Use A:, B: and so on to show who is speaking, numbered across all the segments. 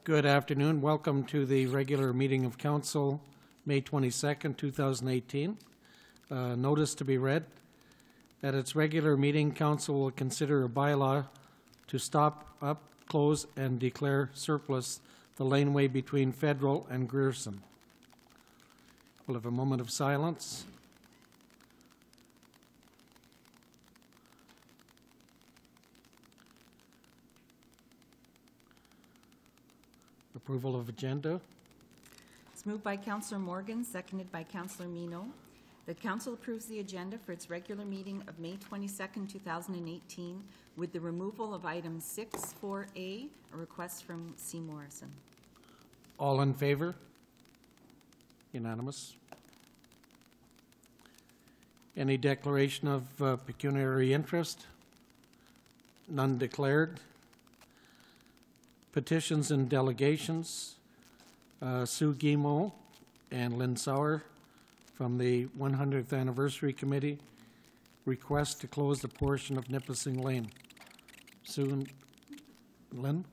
A: Good afternoon. Welcome to the regular meeting of Council, May 22nd, 2018. Notice to be read. At its regular meeting, Council will consider a bylaw to stop, up, close, and declare surplus the laneway between Federal and Grierson. We'll have a moment of silence. Approval of agenda.
B: It's moved by Councillor Morgan, seconded by Councillor Mino. The Council approves the agenda for its regular meeting of May 22nd, 2018, with the removal of item 6.4a, a request from C. Morrison.
A: All in favor? Unanimous. Any declaration of pecuniary interest? None declared. Petitions and delegations. Sue Guimau and Lynn Sauer from the 100th Anniversary Committee request to close the portion of Nipissing Lane. Sue and Lynn?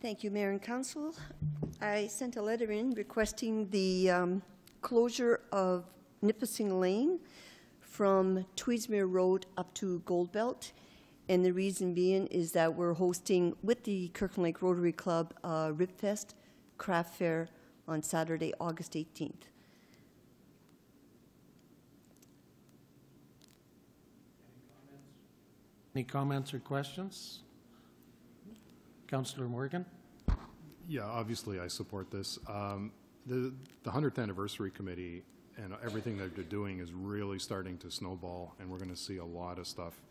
C: Thank you, Mayor and Council. I sent a letter in requesting the closure of Nipissing Lane from Tweedsmuir Road up to Goldbelt. And the reason being is that we're hosting, with the Kirkland Lake Rotary Club, Ribfest Craft Fair on Saturday, August 18th.
A: Any comments or questions? Councillor Morgan?
D: Yeah, obviously I support this. The 100th Anniversary Committee and everything that they're doing is really starting to snowball, and we're going to see a lot of stuff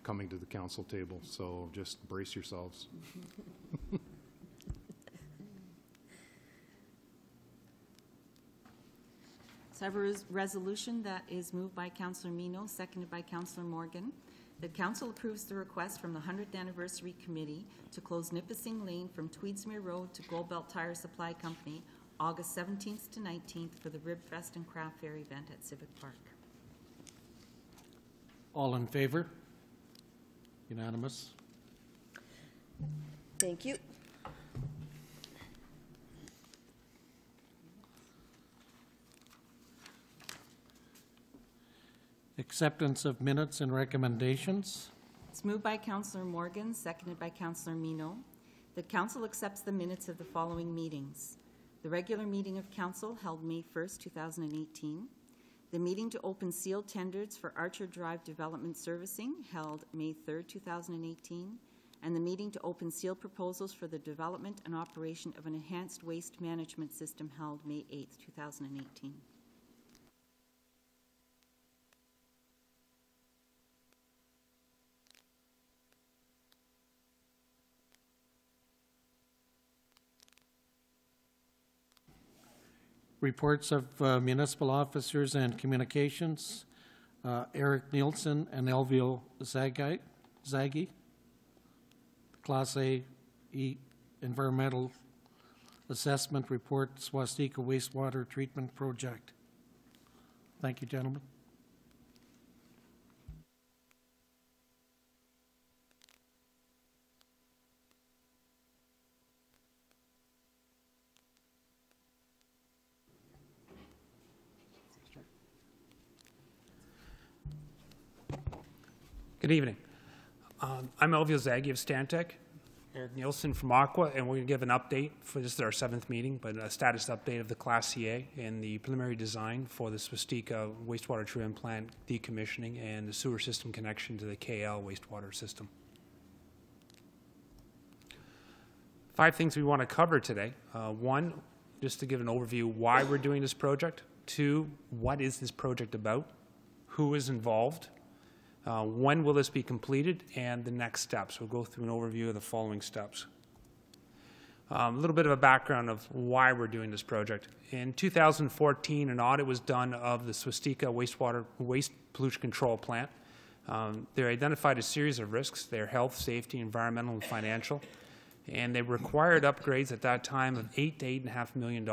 D: coming to the council table, so just brace yourselves.
B: So I have a resolution that is moved by Councillor Mino, seconded by Councillor Morgan. The Council approves the request from the 100th Anniversary Committee to close Nipissing Lane from Tweedsmuir Road to Goldbelt Tire Supply Company August 17th to 19th for the Ribfest and Craft Fair event at Civic Park.
A: All in favor? Unanimous.
C: Thank you.
A: Acceptance of minutes and recommendations.
B: It's moved by Councillor Morgan, seconded by Councillor Mino. The Council accepts the minutes of the following meetings. The regular meeting of Council held May 1st, 2018. The meeting to open sealed tenders for Archer Drive Development Servicing held May 3rd, 2018. And the meeting to open sealed proposals for the development and operation of an enhanced waste management system held May 8th, 2018.
A: Reports of municipal officers and communications. Eric Nielsen and Elvio Zaghi. Class A Environmental Assessment Report, Swastika Wastewater Treatment Project. Thank you, gentlemen.
E: Good evening. I'm Elvio Zaghi of Stantec, Eric Nielsen from Aqua, and we're going to give an update for this is our 7th meeting, but a status update of the Class CA and the preliminary design for the Swastika wastewater treatment plant decommissioning and the sewer system connection to the KL wastewater system. 5 things we want to cover today. 1, just to give an overview why we're doing this project. 2, what is this project about? Who is involved? When will this be completed, and the next steps. We'll go through an overview of the following steps. A little bit of a background of why we're doing this project. In 2014, an audit was done of the Swastika waste pollution control plant. They identified a series of risks, their health, safety, environmental, and financial. And they required upgrades at that time of $8 to $8.5 million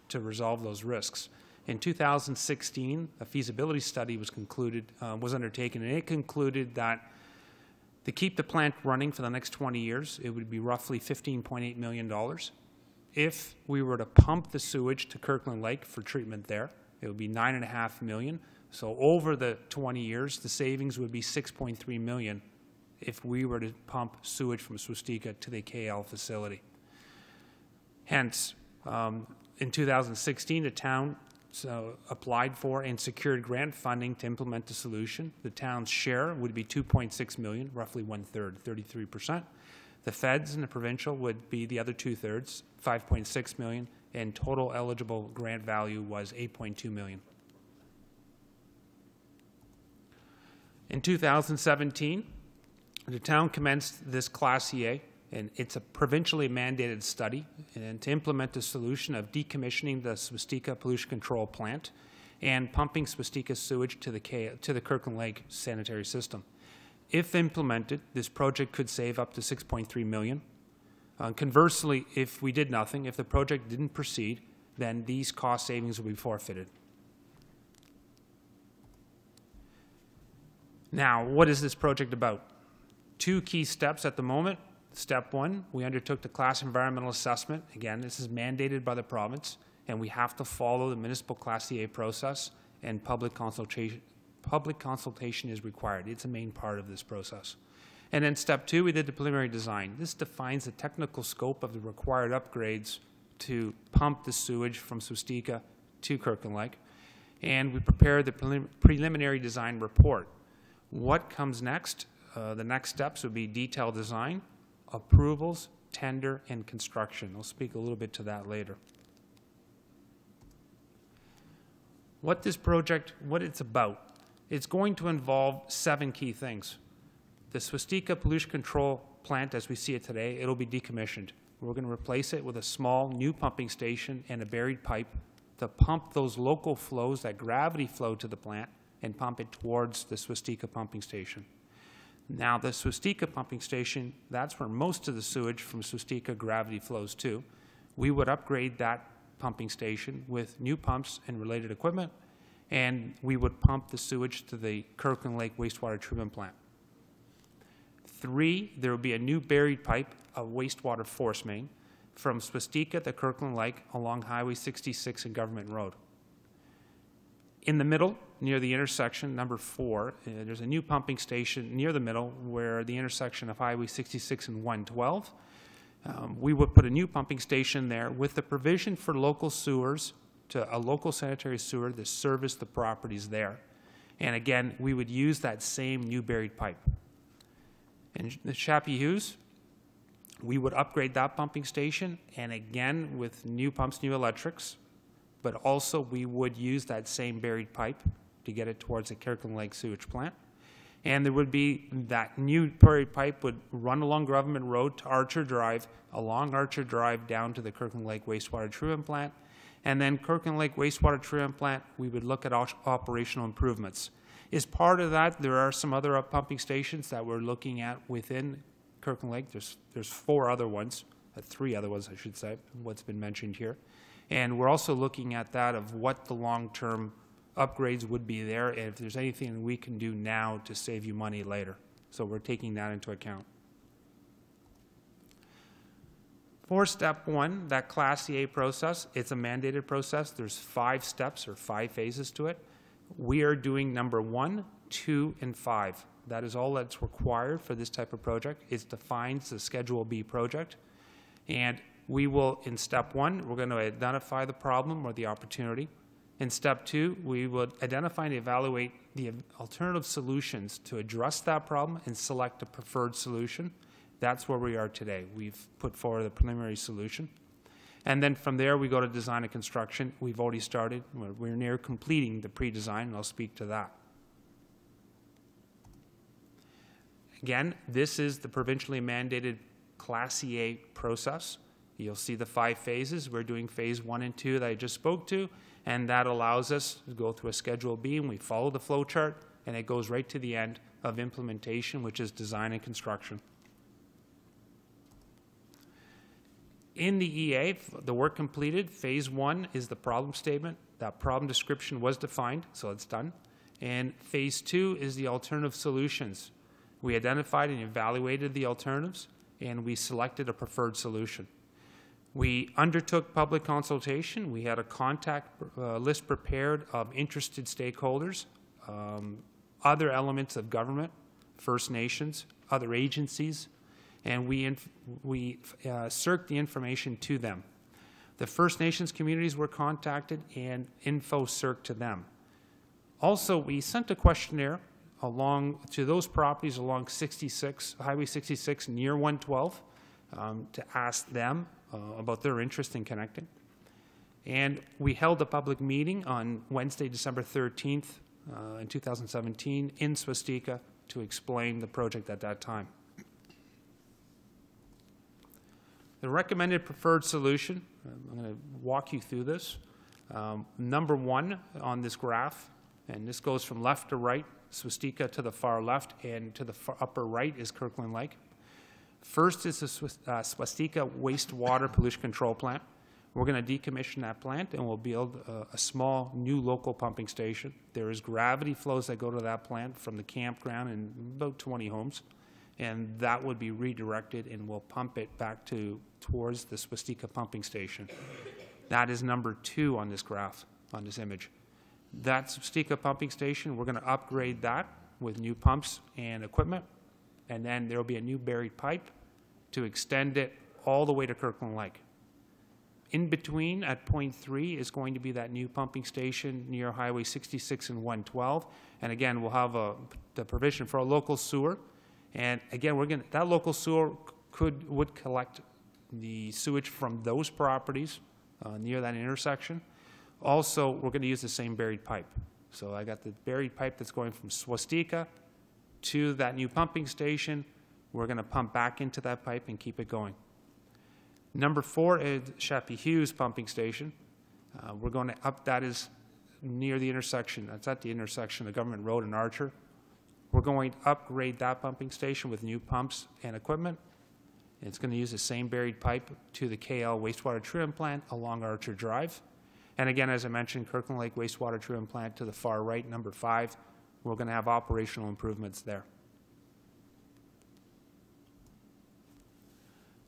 E: to resolve those risks. In 2016, a feasibility study was undertaken, and it concluded that to keep the plant running for the next 20 years, it would be roughly $15.8 million. If we were to pump the sewage to Kirkland Lake for treatment there, it would be $9.5 million. So over the 20 years, the savings would be $6.3 million if we were to pump sewage from Swastika to the KL facility. Hence, in 2016, the town applied for and secured grant funding to implement the solution. The town's share would be $2.6 million, roughly 1/3, 33%. The feds and the provincial would be the other 2/3, $5.6 million, and total eligible grant value was $8.2 million. In 2017, the town commenced this Class EA, and it's a provincially mandated study, and to implement the solution of decommissioning the Swastika pollution control plant and pumping Swastika sewage to the Kirkland Lake sanitary system. If implemented, this project could save up to $6.3 million. Conversely, if we did nothing, if the project didn't proceed, then these cost savings will be forfeited. Now, what is this project about? 2 key steps at the moment. Step 1, we undertook the class environmental assessment. Again, this is mandated by the province, and we have to follow the municipal Class EA process, and public consultation is required. It's a main part of this process. And then step 2, we did the preliminary design. This defines the technical scope of the required upgrades to pump the sewage from Swastika to Kirkland Lake, and we prepared the preliminary design report. What comes next? The next steps would be detailed design, approvals, tender, and construction. I'll speak a little bit to that later. What this project, what it's about, it's going to involve 7 key things. The Swastika pollution control plant, as we see it today, it'll be decommissioned. We're going to replace it with a small new pumping station and a buried pipe to pump those local flows that gravity flow to the plant and pump it towards the Swastika pumping station. Now, the Swastika pumping station, that's where most of the sewage from Swastika gravity flows to. We would upgrade that pumping station with new pumps and related equipment, and we would pump the sewage to the Kirkland Lake wastewater treatment plant. 3, there will be a new buried pipe, a wastewater force main, from Swastika to Kirkland Lake along Highway 66 and Government Road. In the middle, near the intersection, number 4, there's a new pumping station near the middle where the intersection of Highway 66 and 112. We would put a new pumping station there with the provision for local sewers to a local sanitary sewer to service the properties there. And again, we would use that same new buried pipe. In the Chappie Hughes, we would upgrade that pumping station, and again with new pumps, new electrics, but also we would use that same buried pipe to get it towards the Kirkland Lake sewage plant. And there would be that new buried pipe would run along Government Road to Archer Drive, along Archer Drive down to the Kirkland Lake wastewater treatment plant. And then Kirkland Lake wastewater treatment plant, we would look at operational improvements. As part of that, there are some other pumping stations that we're looking at within Kirkland Lake. There's 4 other ones, 3 other ones I should say, what's been mentioned here. And we're also looking at that of what the long-term upgrades would be there, and if there's anything we can do now to save you money later. So we're taking that into account. For step 1, that Class EA process, it's a mandated process. There's 5 steps or 5 phases to it. We are doing number 1, 2, and 5. That is all that's required for this type of project. It defines the Schedule B project. And we will, in step 1, we're going to identify the problem or the opportunity. In step 2, we would identify and evaluate the alternative solutions to address that problem and select a preferred solution. That's where we are today. We've put forward a preliminary solution. And then from there, we go to design and construction. We've already started. We're near completing the pre-design, and I'll speak to that. Again, this is the provincially mandated Class EA process. You'll see the 5 phases. We're doing phase 1 and 2 that I just spoke to, and that allows us to go through a Schedule B, and we follow the flow chart, and it goes right to the end of implementation, which is design and construction. In the EA, the work completed, phase 1 is the problem statement. That problem description was defined, so it's done. And phase 2 is the alternative solutions. We identified and evaluated the alternatives, and we selected a preferred solution. We undertook public consultation. We had a contact list prepared of interested stakeholders, other elements of government, First Nations, other agencies, and we circled the information to them. The First Nations communities were contacted and info circled to them. Also, we sent a questionnaire along to those properties along 66, Highway 66 near 112 to ask them about their interest in connecting. And we held a public meeting on Wednesday, December 13th in 2017 in Swastika to explain the project at that time. The recommended preferred solution, I'm going to walk you through this. Number 1 on this graph, and this goes from left to right, Swastika to the far left, and to the upper right is Kirkland Lake. First is the Swastika wastewater pollution control plant. We're going to decommission that plant, and we'll build a small new local pumping station. There is gravity flows that go to that plant from the campground and about 20 homes, and that would be redirected, and we'll pump it back towards the Swastika pumping station. That is number 2 on this graph, on this image. That Swastika pumping station, we're going to upgrade that with new pumps and equipment, and then there will be a new buried pipe to extend it all the way to Kirkland Lake. In between, at point 3, is going to be that new pumping station near Highway 66 and 112, and again, we'll have the provision for a local sewer, and again, that local sewer would collect the sewage from those properties near that intersection. Also, we're going to use the same buried pipe. So I got the buried pipe that's going from Swastika to that new pumping station. We're going to pump back into that pipe and keep it going. Number 4 is Chappie Hughes pumping station. We're going to that is near the intersection. That's at the intersection of Government Road and Archer. We're going to upgrade that pumping station with new pumps and equipment. It's going to use the same buried pipe to the KL wastewater treatment plant along Archer Drive. And again, as I mentioned, Kirkland Lake wastewater treatment plant to the far right, number 5. We're going to have operational improvements there.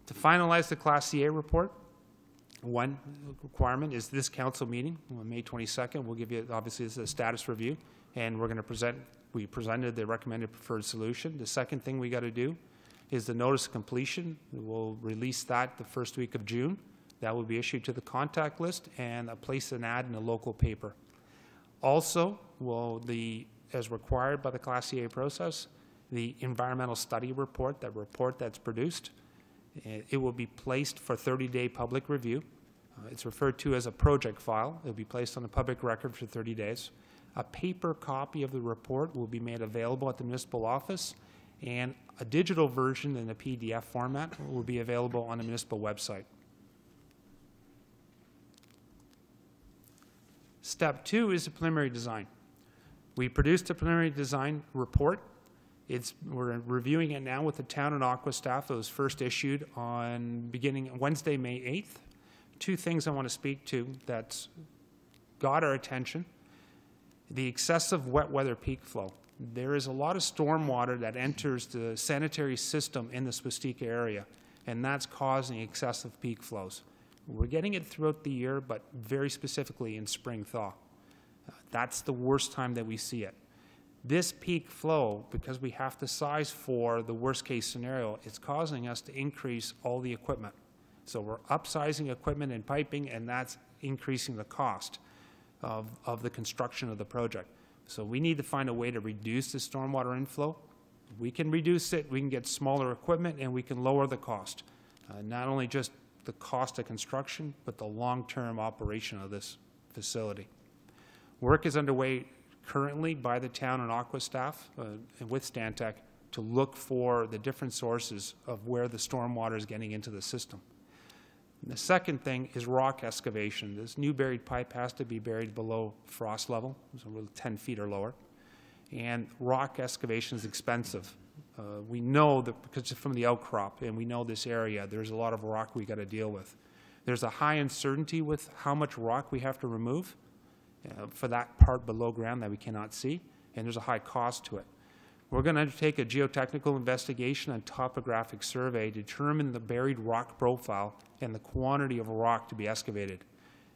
E: To finalize the Class CA report, one requirement is this council meeting on May 22nd. We'll give you, obviously, this is a status review, and we're going to we presented the recommended preferred solution. The second thing we got to do is the notice of completion. We'll release that the first week of June. That will be issued to the contact list and place an ad in a local paper. Also, as required by the Class CA process, the environmental study report, that report that's produced, it will be placed for 30-day public review. It's referred to as a project file. It will be placed on the public record for 30 days. A paper copy of the report will be made available at the municipal office, and a digital version in a PDF format will be available on the municipal website. Step 2 is the preliminary design. We produced a preliminary design report. We're reviewing it now with the town and Aqua staff. It was first issued on beginning Wednesday, May 8th. 2 things I want to speak to that's got our attention. The excessive wet weather peak flow. There is a lot of stormwater that enters the sanitary system in the Swastika area, and that's causing excessive peak flows. We're getting it throughout the year, but very specifically in spring thaw. That's the worst time that we see it. This peak flow, because we have to size for the worst case scenario, it's causing us to increase all the equipment. So we're upsizing equipment and piping, and that's increasing the cost of the construction of the project. So we need to find a way to reduce the stormwater inflow. We can reduce it, we can get smaller equipment, and we can lower the cost. Not only just the cost of construction, but the long-term operation of this facility. Work is underway currently by the town and Aqua staff and with Stantec to look for the different sources of where the stormwater is getting into the system. And the second thing is rock excavation. This new buried pipe has to be buried below frost level, so 10 feet or lower. And rock excavation is expensive. We know that because it's from the outcrop, and we know this area, there's a lot of rock we got to deal with. There's a high uncertainty with how much rock we have to remove for that part below ground that we cannot see, and there's a high cost to it. We're going to undertake a geotechnical investigation and topographic survey to determine the buried rock profile and the quantity of rock to be excavated.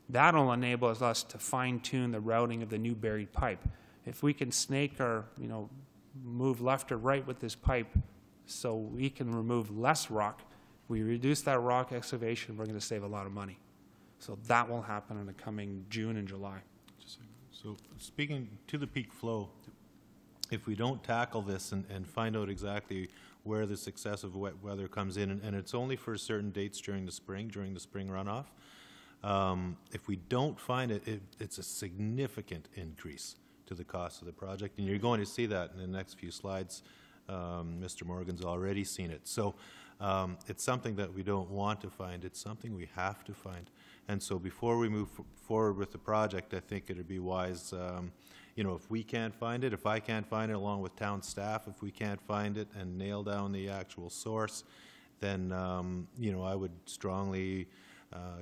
E: That'll enable us to fine-tune the routing of the new buried pipe. If we can snake or, move left or right with this pipe so we can remove less rock, we reduce that rock excavation, we're going to save a lot of money. So that will happen in the coming June and July.
F: So speaking to the peak flow, if we don't tackle this and find out exactly where this excessive wet weather comes in, and it's only for certain dates during the spring runoff, if we don't find it, it's a significant increase to the cost of the project, and you're going to see that in the next few slides. Mr. Morgan's already seen it. So it's something that we don't want to find. It's something we have to find. And so before we move forward with the project, I think it would be wise, if we can't find it, if I can't find it along with town staff, if we can't find it and nail down the actual source, then, I would strongly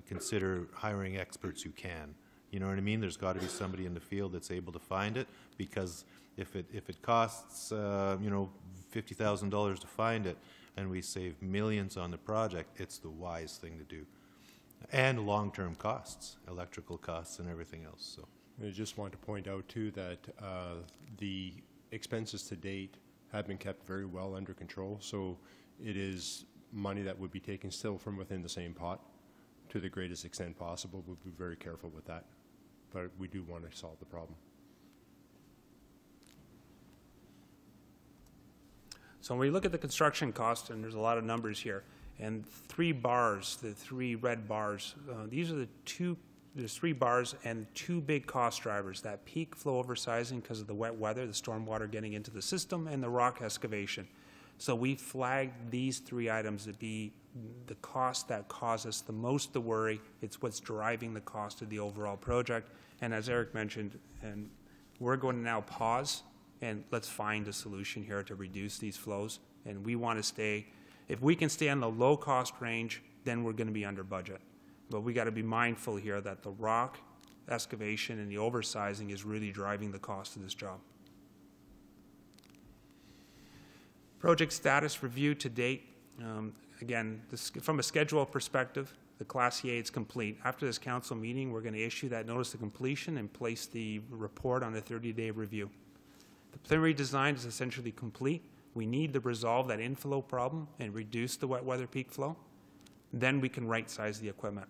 F: consider hiring experts who can. You know what I mean? There's got to be somebody in the field that's able to find it, because if it costs, $50,000 to find it, and we save millions on the project, it's the wise thing to do. And long-term costs, electrical costs and everything else. So
G: I just want to point out too that the expenses to date have been kept very well under control. So it is money that would be taken still from within the same pot to the greatest extent possible. We'll be very careful with that, but we do want to solve the problem.
E: So when we look at the construction cost, and there's a lot of numbers here, and 3 bars, the 3 red bars, these are there's 3 bars and 2 big cost drivers: that peak flow oversizing because of the wet weather, the stormwater getting into the system, and the rock excavation. So we flagged these 3 items to be the cost that cause us the most to worry. It's what's driving the cost of the overall project. And as Eric mentioned, and we're going to now pause and let's find a solution here to reduce these flows. And we want to stay, if we can stay in the low cost range, then we're going to be under budget. But we got to be mindful here that the rock excavation and the oversizing is really driving the cost of this job. Project status review to date. Again, from a schedule perspective, the Class EA is complete. After this council meeting, we're going to issue that notice of completion and place the report on a 30-day review. The preliminary design is essentially complete. We need to resolve that inflow problem and reduce the wet weather peak flow. Then we can right-size the equipment.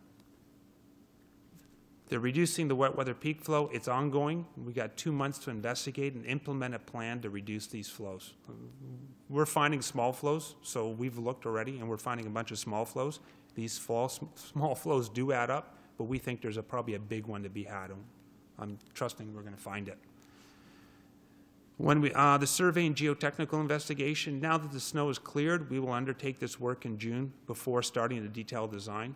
E: They're reducing the wet weather peak flow. It's ongoing. We got 2 months to investigate and implement a plan to reduce these flows. We're finding small flows, so we've looked already, and we're finding a bunch of small flows. These small flows do add up, but we think there's probably a big one to be had. I'm trusting we're going to find it. When the survey and geotechnical investigation, now that the snow is cleared, we will undertake this work in June before starting the detailed design.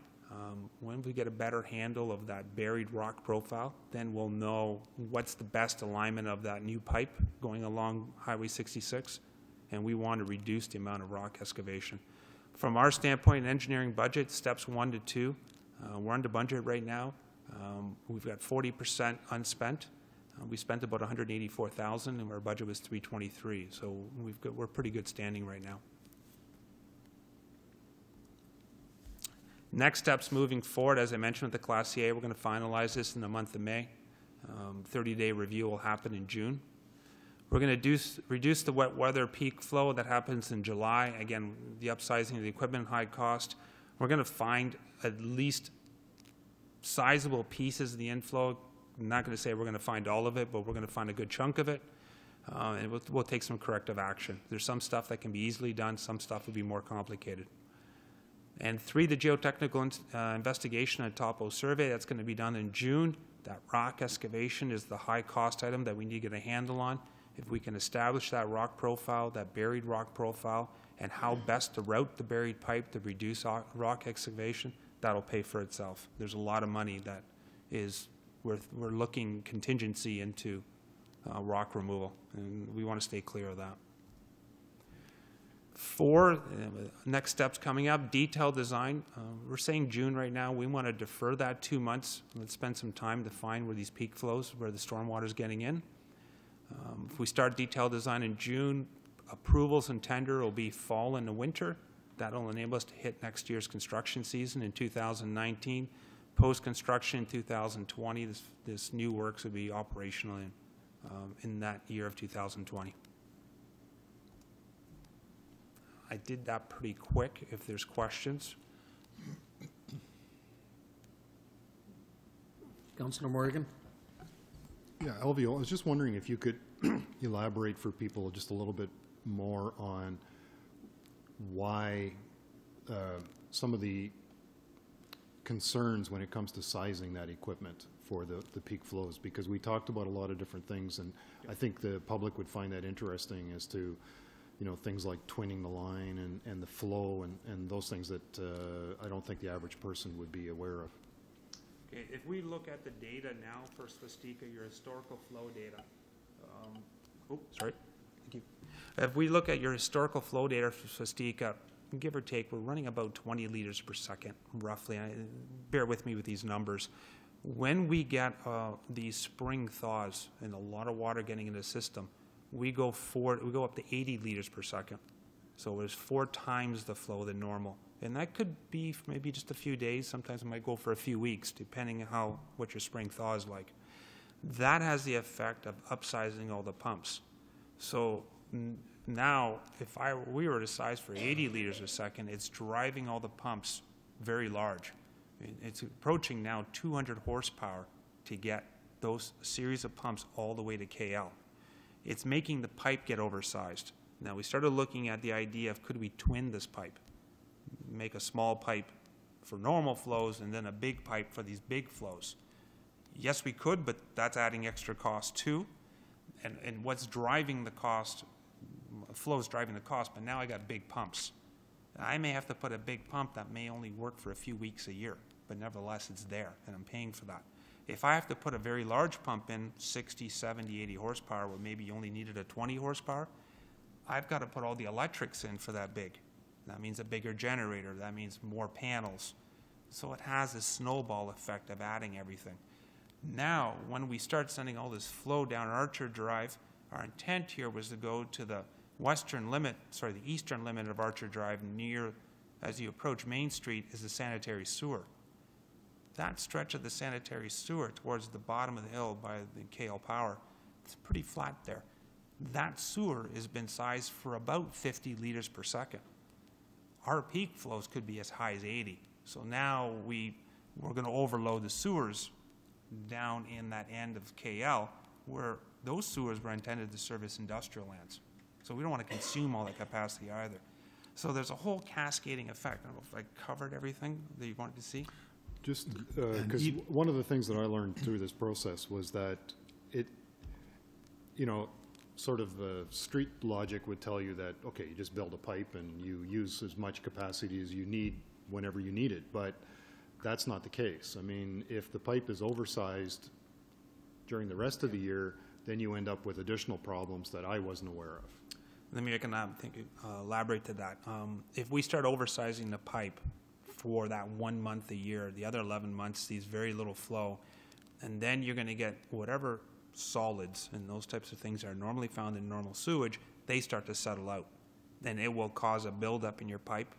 E: When we get a better handle of that buried rock profile, then we'll know what's the best alignment of that new pipe going along Highway 66, and we want to reduce the amount of rock excavation. From our standpoint, engineering budget, steps 1 to 2, we're under budget right now. We've got 40% unspent. We spent about $184,000, and our budget was $323,000. So we're pretty good standing right now. Next steps moving forward, as I mentioned with the Class CA, we're going to finalize this in the month of May. 30-day review will happen in June. We're going to reduce the wet weather peak flow that happens in July. Again, the upsizing of the equipment, high cost. We're going to find at least sizable pieces of the inflow. I'm not going to say we're going to find all of it, but we're going to find a good chunk of it. And we'll take some corrective action. There's some stuff that can be easily done. Some stuff will be more complicated. And 3, the geotechnical investigation and topo survey. That's going to be done in June. That rock excavation is the high cost item that we need to get a handle on. If we can establish that rock profile, that buried rock profile, and how best to route the buried pipe to reduce rock excavation, that'll pay for itself. There's a lot of money that is, we're looking contingency into rock removal, and we want to stay clear of that. Next steps coming up, detailed design. We're saying June right now. We want to defer that 2 months. Let's spend some time to find where these peak flows, where the stormwater is getting in. If we start detailed design in June, approvals and tender will be fall and the winter. That'll enable us to hit next year's construction season in 2019. Post-construction in 2020, this new works will be operational in that year of 2020. I did that pretty quick. If there's questions.
A: Councillor Morgan?
D: Yeah, Elvio, I was just wondering if you could elaborate for people just a little bit more on why some of the concerns when it comes to sizing that equipment for the peak flows, because we talked about a lot of different things, and I think the public would find that interesting as to, you know, things like twinning the line and the flow and those things that I don't think the average person would be aware of.
E: Okay, if we look at the data now for Swastika, your historical flow data. Sorry. Thank you. If we look at your historical flow data for Swastika, give or take, we're running about 20 liters per second, roughly. Bear with me with these numbers. When we get these spring thaws and a lot of water getting in the system, we go up to 80 liters per second. So it's 4 times the flow than normal. And that could be maybe just a few days. Sometimes it might go for a few weeks, depending on what your spring thaw is like. That has the effect of upsizing all the pumps. So now, if we were to size for 80 liters a second, it's driving all the pumps very large. It's approaching now 200 horsepower to get those series of pumps all the way to KL. It's making the pipe get oversized. Now, we started looking at the idea of, could we twin this pipe? Make a small pipe for normal flows and then a big pipe for these big flows. Yes, we could, but that's adding extra cost too. And what's driving the cost, flow is driving the cost, but now I got big pumps. I may have to put a big pump that may only work for a few weeks a year, but nevertheless it's there and I'm paying for that. If I have to put a very large pump in, 60, 70, 80 horsepower, where maybe you only needed a 20 horsepower, I've got to put all the electrics in for that big. That means a bigger generator. That means more panels. So it has a snowball effect of adding everything. Now, when we start sending all this flow down Archer Drive, our intent here was to go to the eastern limit of Archer Drive near, as you approach Main Street, is the sanitary sewer. That stretch of the sanitary sewer towards the bottom of the hill by the KL Power, it's pretty flat there. That sewer has been sized for about 50 liters per second. Our peak flows could be as high as 80. So now we're going to overload the sewers down in that end of KL, where those sewers were intended to service industrial lands. So we don't want to consume all that capacity either. So there's a whole cascading effect. I don't know if I covered everything that you wanted to see.
D: Just because one of the things that I learned through this process was that it, you know, sort of street logic would tell you that, okay, you just build a pipe and you use as much capacity as you need whenever you need it, but that's not the case. I mean, if the pipe is oversized during the rest of the year, then you end up with additional problems that I wasn't aware of.
E: Let me elaborate to that. If we start oversizing the pipe for that 1 month a year, the other 11 months, these very little flow, and then you're going to get whatever solids and those types of things are normally found in normal sewage, they start to settle out. Then it will cause a buildup in your pipe.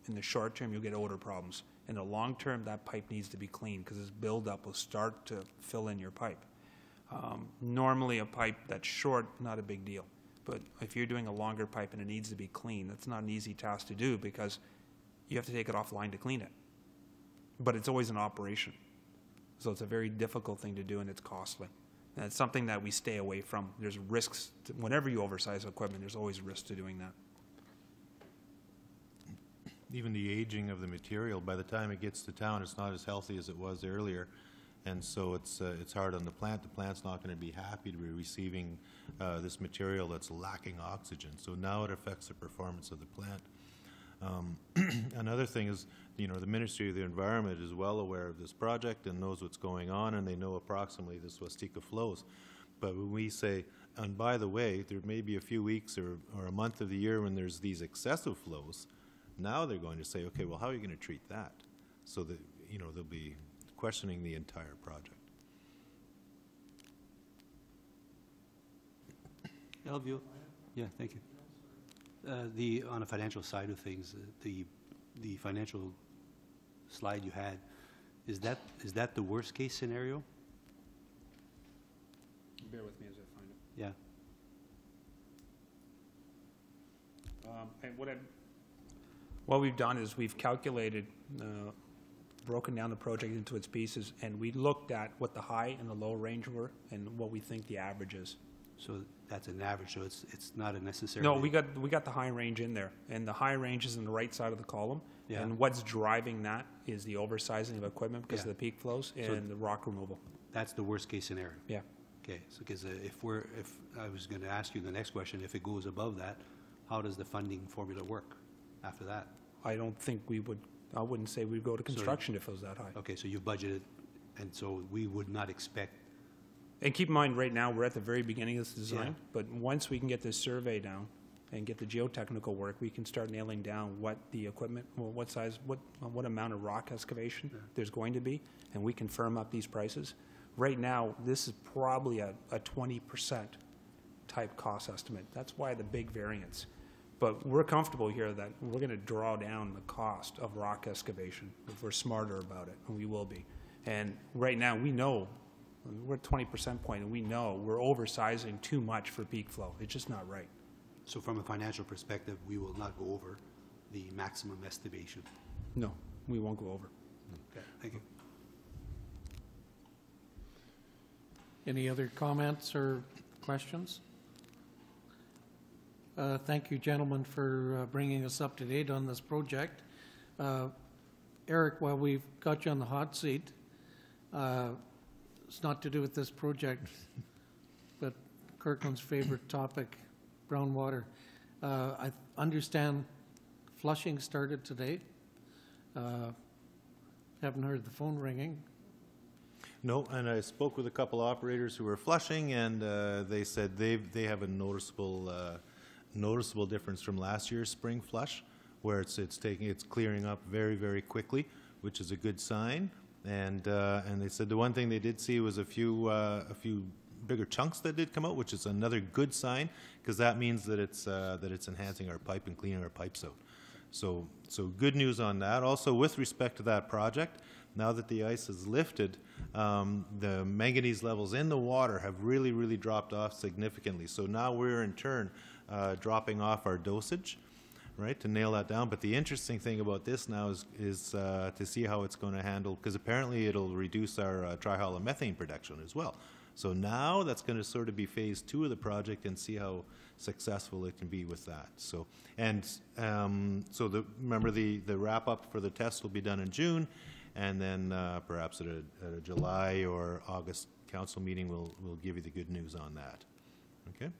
E: In the short term, you'll get odor problems. In the long term, that pipe needs to be cleaned because this buildup will start to fill in your pipe. Normally, a pipe that's short, not a big deal. But if you're doing a longer pipe and it needs to be cleaned, that's not an easy task to do because you have to take it offline to clean it. But it's always an operation. So it's a very difficult thing to do and it's costly. And it's something that we stay away from. There's risks. Whenever you oversize equipment, there's always risks to doing that.
F: Even the aging of the material, by the time it gets to town, it's not as healthy as it was earlier. And so it's hard on the plant. The plant's not going to be happy to be receiving this material that's lacking oxygen. So now it affects the performance of the plant. Another thing is, you know, the Ministry of the Environment is well aware of this project and knows what's going on, and they know approximately the Swastika flows. But when we say And by the way, there may be a few weeks or a month of the year when there's these excessive flows. Now they're going to say, okay, well, how are you going to treat that? So that, you know, they'll be questioning the entire project.
H: Elvio? Yeah, thank you. On the financial side of things, the financial slide you had, is that the worst case scenario?
E: Bear with me as I find it.
H: Yeah.
E: And what we've done is we've calculated, broken down the project into its pieces, and we looked at what the high and the low range were and what we think the average is.
H: So that's an average, so it's not a necessary.
E: No, we got the high range in there, and the high range is in the right side of the column.
H: Yeah.
E: And what's driving that is the oversizing of equipment because
H: Yeah.
E: of the peak flows and the rock removal.
H: That's the worst case scenario.
E: Yeah.
H: Okay, so because if I was going to ask you the next question, if it goes above that, how does the funding formula work after that?
E: I don't think I wouldn't say we'd go to construction if it was that high.
H: Okay, so you've budgeted, and so we would not expect.
E: And keep in mind, right now, we're at the very beginning of this design,
H: Yeah.
E: but once we can get this survey down and get the geotechnical work, we can start nailing down what the equipment, well, what size, what amount of rock excavation there's going to be, and we can firm up these prices. Right now, this is probably a 20% type cost estimate. That's why the big variance. But we're comfortable here that we're going to draw down the cost of rock excavation if we're smarter about it, and we will be. And right now, we know we're at 20% point, and we know we're oversizing too much for peak flow. It's just not right.
H: So from a financial perspective, we will not go over the maximum estimation.
E: No, we won't go over.
H: Okay, thank you.
A: Any other comments or questions? Thank you, gentlemen, for bringing us up to date on this project. Eric, while we've got you on the hot seat, it's not to do with this project, but Kirkland's favorite topic, brown water. I understand flushing started today. Haven't heard the phone ringing.
F: No, and I spoke with a couple operators who were flushing, and they said they have a noticeable difference from last year's spring flush, where it's clearing up very, very quickly, which is a good sign. And they said the one thing they did see was a few bigger chunks that did come out, which is another good sign, because that means that it's enhancing our pipe and cleaning our pipes out. So good news on that. Also, with respect to that project, now that the ice is lifted, the manganese levels in the water have really, really dropped off significantly. So now we're in turn dropping off our dosage, right, to nail that down. But the interesting thing about this now is to see how it's going to handle, because apparently it'll reduce our trihalomethane production as well. So now that's going to sort of be phase 2 of the project, and see how successful it can be with that. So, and so remember the wrap up for the test will be done in June, and then perhaps at a July or August council meeting we'll give you the good news on that. Okay.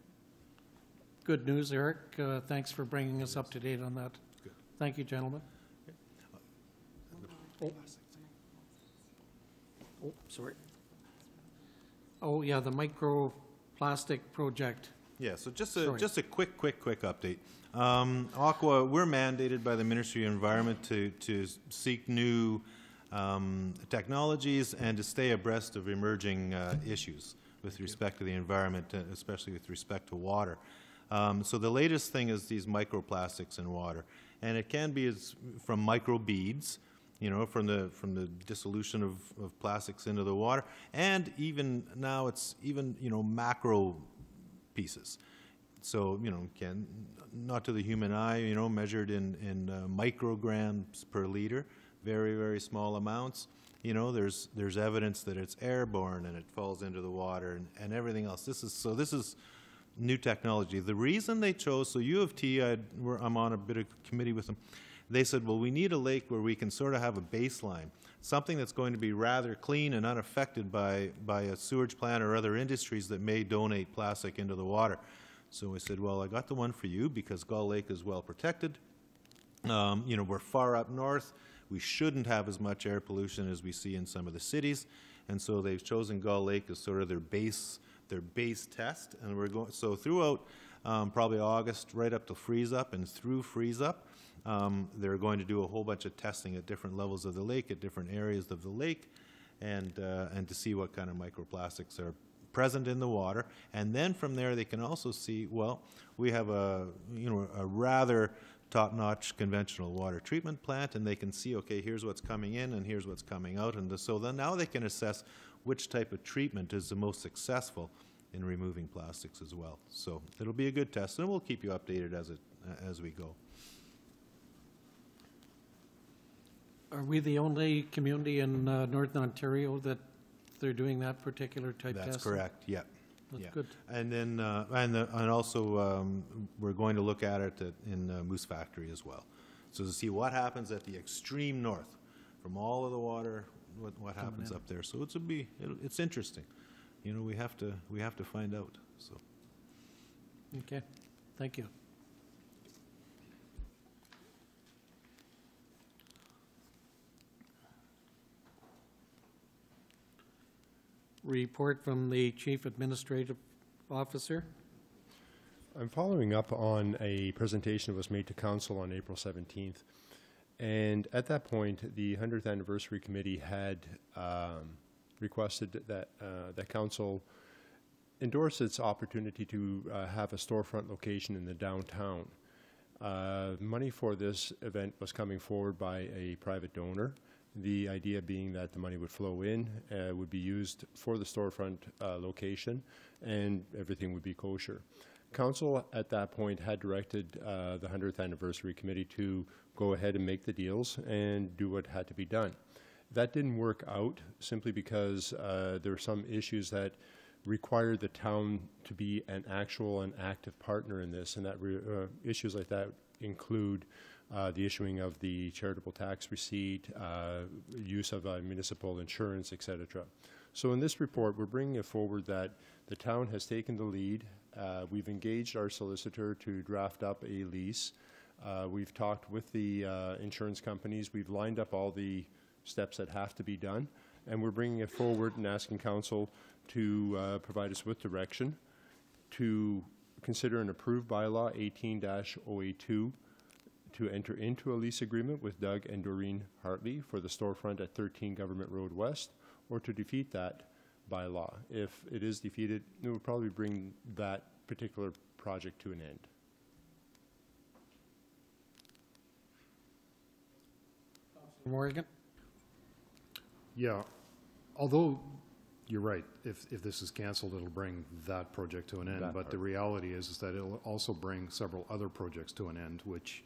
A: Good news, Eric. Thanks for bringing us up to date on that.
F: Good.
A: Thank you, gentlemen. Oh, sorry. Oh, yeah, the microplastic project.
F: Yeah, so just
A: Sorry.
F: a quick update. Aqua, we're mandated by the Ministry of Environment to seek new technologies and to stay abreast of emerging issues with respect to the environment, especially with respect to water. So the latest thing is these microplastics in water, and it can be from microbeads, you know, from the dissolution of plastics into the water, and even now it's even, you know, macro pieces. So, you know, not to the human eye, you know, measured in micrograms per liter, very, very small amounts. You know, there's evidence that it's airborne and it falls into the water and everything else. This is new technology. The reason they chose, so U of T, I'm on a bit of committee with them. They said, well, we need a lake where we can sort of have a baseline, something that's going to be rather clean and unaffected by a sewage plant or other industries that may donate plastic into the water. So we said, well, I got the one for you because Gull Lake is well protected. You know, we're far up north. We shouldn't have as much air pollution as we see in some of the cities. And so they've chosen Gull Lake as sort of their their base test, and we're going, so throughout probably August, right up to freeze up and through freeze up, they're going to do a whole bunch of testing at different levels of the lake, at different areas of the lake, and to see what kind of microplastics are present in the water. And then from there, they can also see, well, we have a rather top-notch conventional water treatment plant, and they can see, okay, here's what's coming in and here's what's coming out, and so then now they can assess which type of treatment is the most successful in removing plastics as well. So it'll be a good test, and we'll keep you updated as we go.
A: Are we the only community in Northern Ontario that they're doing that particular type test?
F: That's correct, yeah.
A: That's
F: Yeah.
A: good.
F: And then, and also, we're going to look at it in Moose Factory as well. So to see what happens at the extreme north, from all of the water, what happens up there. So it's interesting. You know, we have to find out, so.
A: Okay, thank you. Report from the Chief Administrative Officer.
G: I'm following up on a presentation that was made to Council on April 17th. And at that point, the 100th Anniversary Committee had requested that that Council endorse its opportunity to have a storefront location in the downtown. Money for this event was coming forward by a private donor. The idea being that the money would flow in, would be used for the storefront location, and everything would be kosher. Council at that point had directed the 100th Anniversary Committee to go ahead and make the deals and do what had to be done. That didn't work out simply because there were some issues that required the town to be an actual and active partner in this, and that issues like that include the issuing of the charitable tax receipt, use of municipal insurance, etc. So in this report, we're bringing it forward that the town has taken the lead. We've engaged our solicitor to draft up a lease. We've talked with the insurance companies. We've lined up all the steps that have to be done, and we're bringing it forward and asking Council to provide us with direction to consider an approved bylaw 18-082 to enter into a lease agreement with Doug and Doreen Hartley for the storefront at 13 Government Road West, or to defeat that bylaw. If it is defeated, it would probably bring that particular project to an end.
A: Morgan?
D: Yeah, although you're right, if this is canceled, it'll bring that project to an end. But the reality is that it'll also bring several other projects to an end, which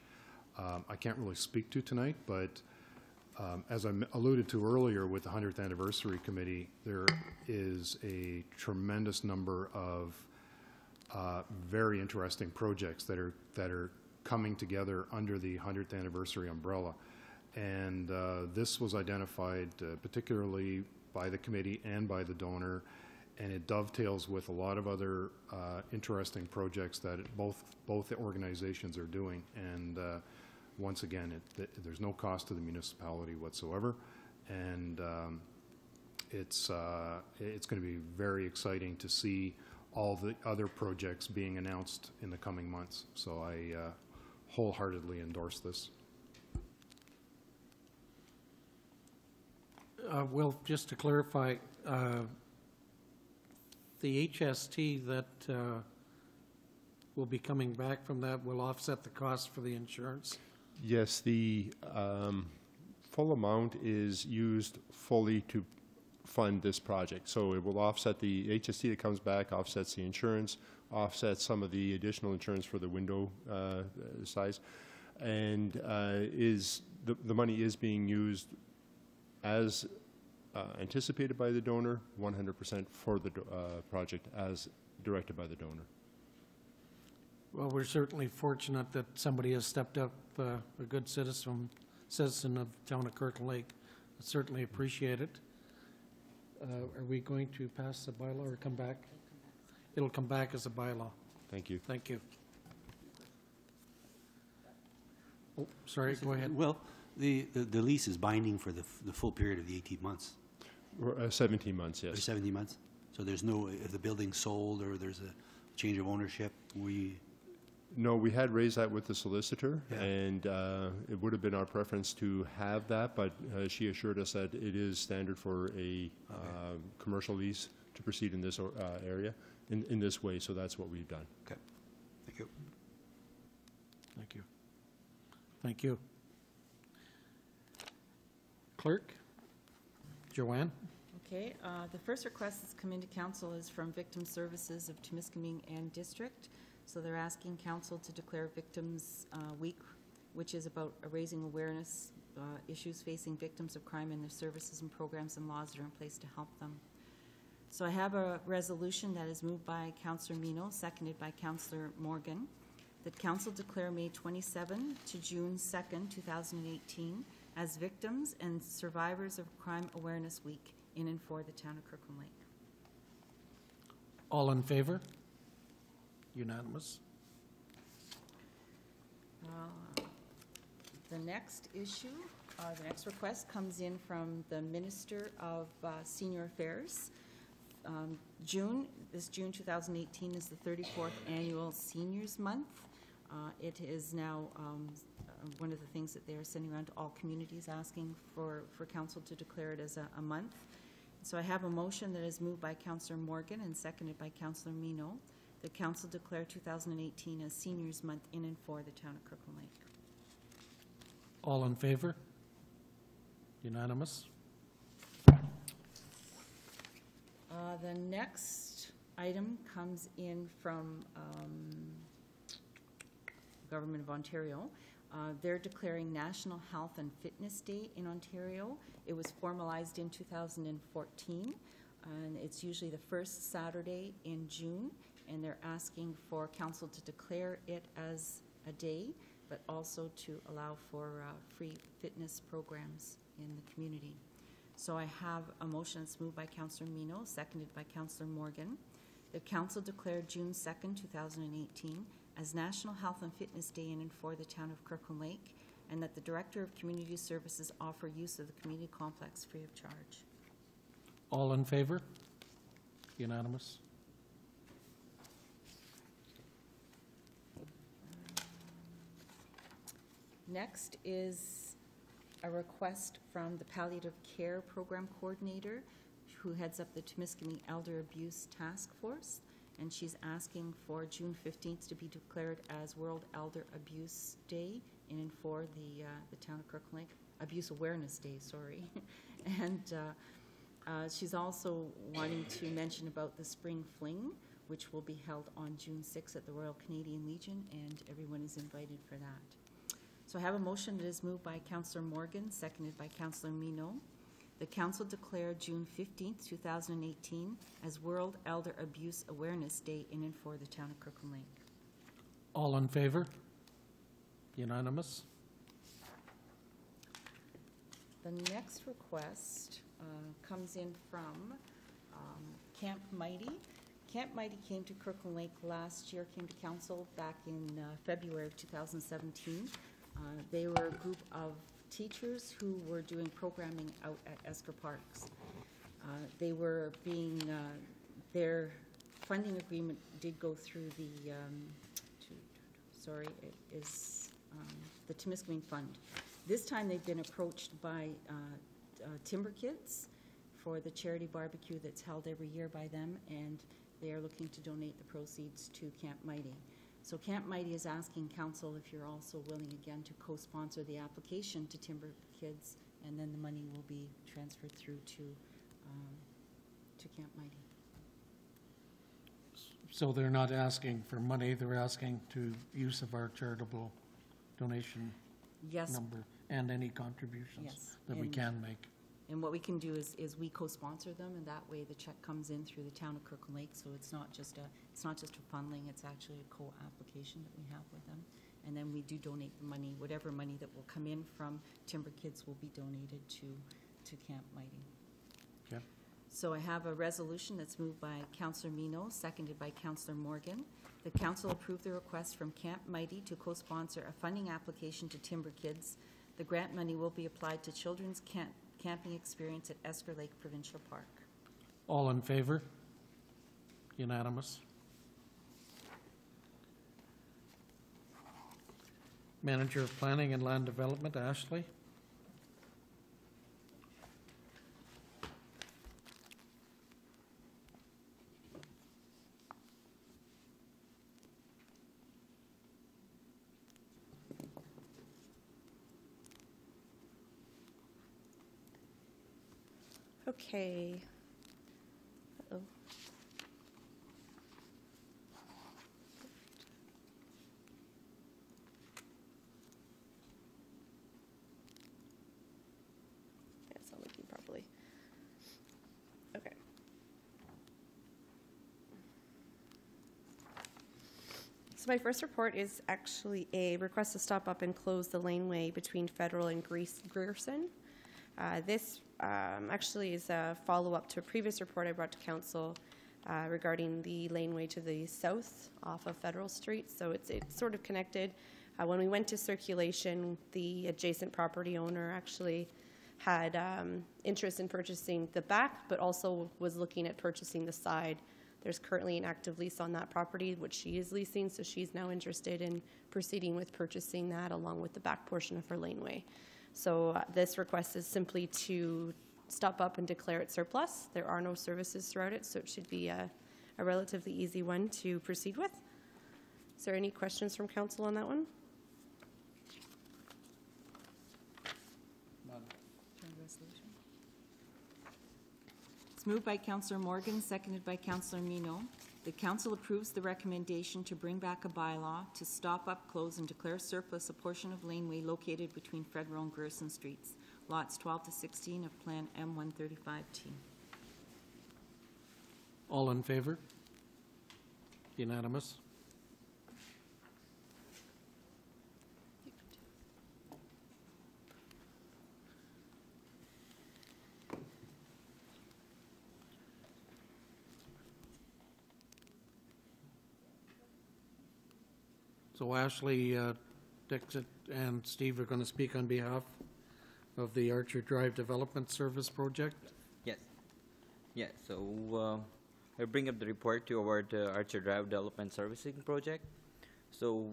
D: I can't really speak to tonight, but as I alluded to earlier with the 100th Anniversary Committee, there is a tremendous number of very interesting projects that are coming together under the 100th Anniversary umbrella. And this was identified particularly by the committee and by the donor, and it dovetails with a lot of other interesting projects that both organizations are doing. And once again, there's no cost to the municipality whatsoever, and it's going to be very exciting to see all the other projects being announced in the coming months. So I wholeheartedly endorse this.
A: Well, just to clarify, the HST that will be coming back from that will offset the cost for the insurance?
G: Yes, the full amount is used fully to fund this project. So it will offset the HST that comes back, offsets the insurance, offsets some of the additional insurance for the window size, and the money is being used as anticipated by the donor, 100% for the project as directed by the donor.
A: Well, we're certainly fortunate that somebody has stepped up, a good citizen of the town of Kirkland Lake. I certainly appreciate it. Are we going to pass the bylaw or come back? It'll come back as a bylaw.
G: Thank you.
A: Thank you. Oh, sorry, go ahead.
H: Well, the lease is binding for the full period of the 18 months,
G: 17 months,
H: or
G: yes.
H: 17 months. So there's no, if the building's sold or there's a change of ownership,
G: No, we had raised that with the solicitor,
H: Yeah.
G: and it would have been our preference to have that, but she assured us that it is standard for a commercial lease to proceed in this area, in this way, so that's what we've done.
H: okay, thank you.
A: Thank you. Thank you. Clerk? Joanne?
B: Okay, the first request that's come into council is from Victim Services of Timiskaming and District. So they're asking council to declare Victims Week, which is about raising awareness, issues facing victims of crime and their services and programs and laws that are in place to help them. So I have a resolution that is moved by Councillor Mino, seconded by Councillor Morgan, that council declare May 27 to June 2nd, 2018 as Victims and Survivors of Crime Awareness Week in and for the town of Kirkland Lake.
A: All in favor? Unanimous?
B: The next issue, the next request comes in from the Minister of Senior Affairs. This June 2018 is the 34th Annual Seniors Month. It is now one of the things that they are sending around to all communities, asking for council to declare it as a month. So I have a motion that is moved by Councillor Morgan and seconded by Councillor Mino, that council declare 2018 as Seniors Month in and for the town of Kirkland Lake.
A: All in favor? Unanimous?
B: The next item comes in from Government of Ontario. They're declaring National Health and Fitness Day in Ontario. It was formalized in 2014, and it's usually the first Saturday in June, and they're asking for council to declare it as a day, but also to allow for free fitness programs in the community. So I have a motion that's moved by Councillor Mino, seconded by Councillor Morgan, that council declare June 2nd, 2018 as National Health and Fitness Day in and for the town of Kirkland Lake, and that the Director of Community Services offer use of the community complex free of charge.
A: All in favor? Unanimous?
B: Next is a request from the Palliative Care Program Coordinator, who heads up the Timiskaming Elder Abuse Task Force, and she's asking for June 15th to be declared as World Elder Abuse Day in and for the town of Kirkland Lake, Abuse Awareness Day, sorry. And she's also wanting to mention about the Spring Fling, which will be held on June 6th at the Royal Canadian Legion, and everyone is invited for that. So I have a motion that is moved by Councillor Morgan, seconded by Councillor Mino. The council declared June 15th, 2018 as World Elder Abuse Awareness Day in and for the town of Kirkland Lake.
A: All in favor? Unanimous?
B: The next request comes in from Camp Mighty. Camp Mighty came to Kirkland Lake last year, came to council back in February of 2017. They were a group of teachers who were doing programming out at Esker Parks. They were being, their funding agreement did go through the, it is the Timiskaming Fund. This time they've been approached by Timber Kids for the charity barbecue that's held every year by them, and they are looking to donate the proceeds to Camp Mighty. So Camp Mighty is asking council if you're also willing again to co-sponsor the application to Timber Kids, and then the money will be transferred through to Camp Mighty.
A: So they're not asking for money, they're asking to use of our charitable donation
B: Yes.
A: number and any contributions
B: Yes,
A: that we
B: and-
A: can make.
B: And what we can do is we co-sponsor them, and that way the check comes in through the town of Kirkland Lake, so it's not just a funneling, it's actually a co-application that we have with them. And then we do donate the money, whatever money that will come in from Timber Kids will be donated to Camp Mighty.
A: Okay.
B: So I have a resolution that's moved by Councillor Mino, seconded by Councillor Morgan. The council approved the request from Camp Mighty to co-sponsor a funding application to Timber Kids. The grant money will be applied to children's camping experience at Esker Lake Provincial Park.
A: All in favor? Unanimous. Manager of Planning and Land Development, Ashley.
I: Okay. Uh-oh. Yeah, it's not working properly. Okay. So my first report is actually a request to stop up and close the laneway between Federal and Grierson. This actually is a follow-up to a previous report I brought to council regarding the laneway to the south off of Federal Street. So it's sort of connected. When we went to circulation, the adjacent property owner actually had interest in purchasing the back, but also was looking at purchasing the side. There's currently an active lease on that property, which she is leasing, so she's now interested in proceeding with purchasing that along with the back portion of her laneway. So this request is simply to stop up and declare it surplus. There are no services throughout it, so it should be a relatively easy one to proceed with. Is there any questions from council on that one?
B: It's moved by Councillor Morgan, seconded by Councillor Mino. The council approves the recommendation to bring back a bylaw to stop up, close, and declare surplus a portion of laneway located between Federal and Grierson Streets, lots 12 to 16 of Plan M135T.
A: All in favor? Unanimous. So Ashley, Dixit, and Steve are going to speak on behalf of the Archer Drive Development Service Project.
J: Yes. Yeah, so I bring up the report to award the Archer Drive Development Servicing Project. So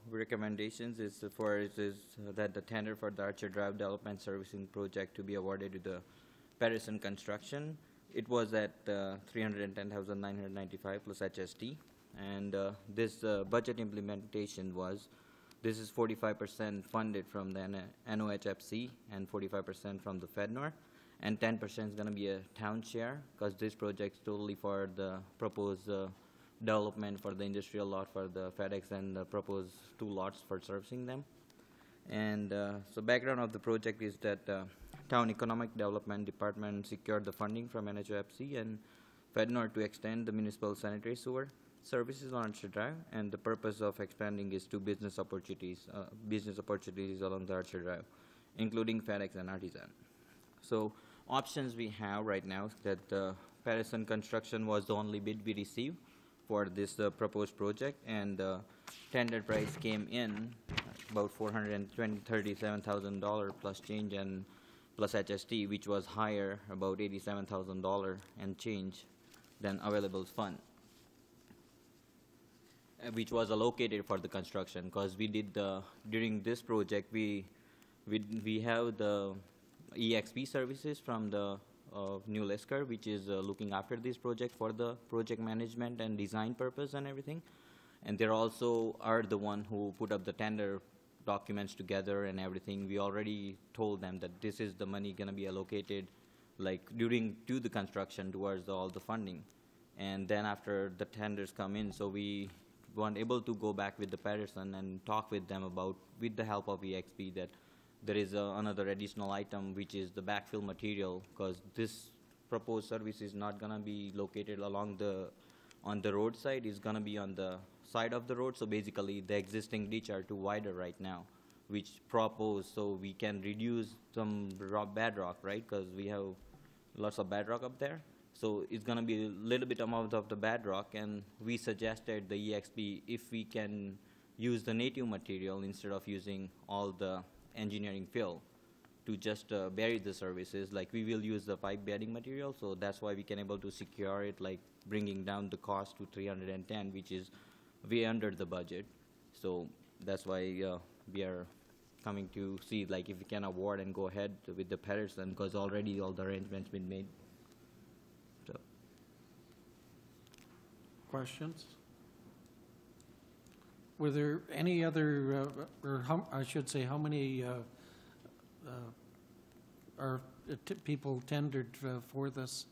J: recommendations is that the tender for the Archer Drive Development Servicing Project to be awarded to the Patterson Construction. It was at $310,995 plus HST. And this budget implementation this is 45% funded from the NOHFC and 45% from the FEDNOR, and 10% is going to be a town share, because this project is totally for the proposed development for the industrial lot for the FedEx and the proposed 2 lots for servicing them. And so background of the project is that Town Economic Development Department secured the funding from NHOFC and FEDNOR to extend the municipal sanitary sewer services on Archer Drive, and the purpose of expanding is to business opportunities along the Archer Drive, including FedEx and Artisan. So options we have right now is that Patterson Construction was the only bid we received for this proposed project, and the tender price came in about $437,000 plus change and plus HST, which was higher, about $87,000 and change than available fund, which was allocated for the construction, because we did during this project we have the EXP services from the New Lisker, which is looking after this project for the project management and design purpose and everything, and they also are the one who put up the tender documents together and everything. We already told them that this is the money going to be allocated like to the construction towards all the funding, and then after the tenders come in, so we weren't able to go back with the Patterson and talk with them about, with the help of EXP, that there is another additional item, which is the backfill material, because this proposed service is not going to be located on the roadside. It's going to be on the side of the road. So basically the existing ditch are too wider right now, which proposed so we can reduce some bedrock, right? Because we have lots of bedrock up there. So it's going to be a little bit amount of the bedrock, and we suggested the EXP if we can use the native material instead of using all the engineering fill to just bury the services. Like we will use the pipe bedding material, so that's why we can able to secure it, like bringing down the cost to 310, which is way under the budget. So that's why we are coming to see like if we can award and go ahead with the Patterson, because already all the arrangements been made. So.
A: Questions? Were there any other, or how, I should say, how many people tendered for this?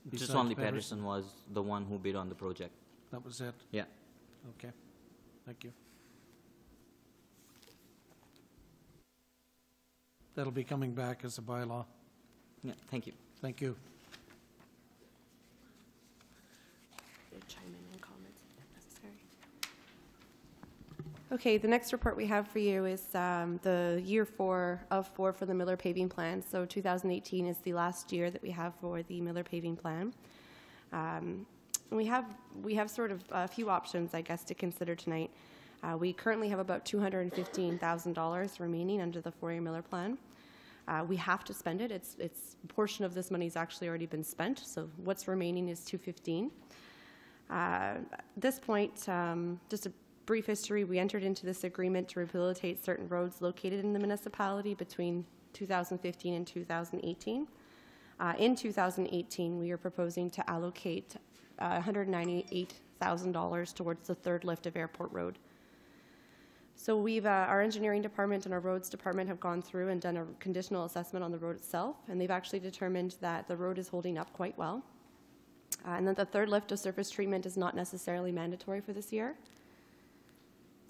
J: Just
A: besides
J: only Patterson was the one who bid on the project.
A: That was it?
J: Yeah.
A: Okay. Thank you. That'll be coming back as a bylaw.
J: Yeah, thank you.
A: Thank you.
I: Chime in and comments if necessary. Okay, the next report we have for you is the year 4 of 4 for the Miller paving plan. So 2018 is the last year that we have for the Miller paving plan. We have sort of a few options, I guess, to consider tonight. We currently have about $215,000 remaining under the 4-year Miller plan. We have to spend it. It's a portion of this money has actually already been spent, so what's remaining is $215,000. At this point, just a brief history, we entered into this agreement to rehabilitate certain roads located in the municipality between 2015 and 2018. In 2018, we are proposing to allocate $198,000 towards the 3rd lift of Airport Road. So we've, our engineering department and our roads department have gone through and done a conditional assessment on the road itself, and they've actually determined that the road is holding up quite well. And that the 3rd lift of surface treatment is not necessarily mandatory for this year.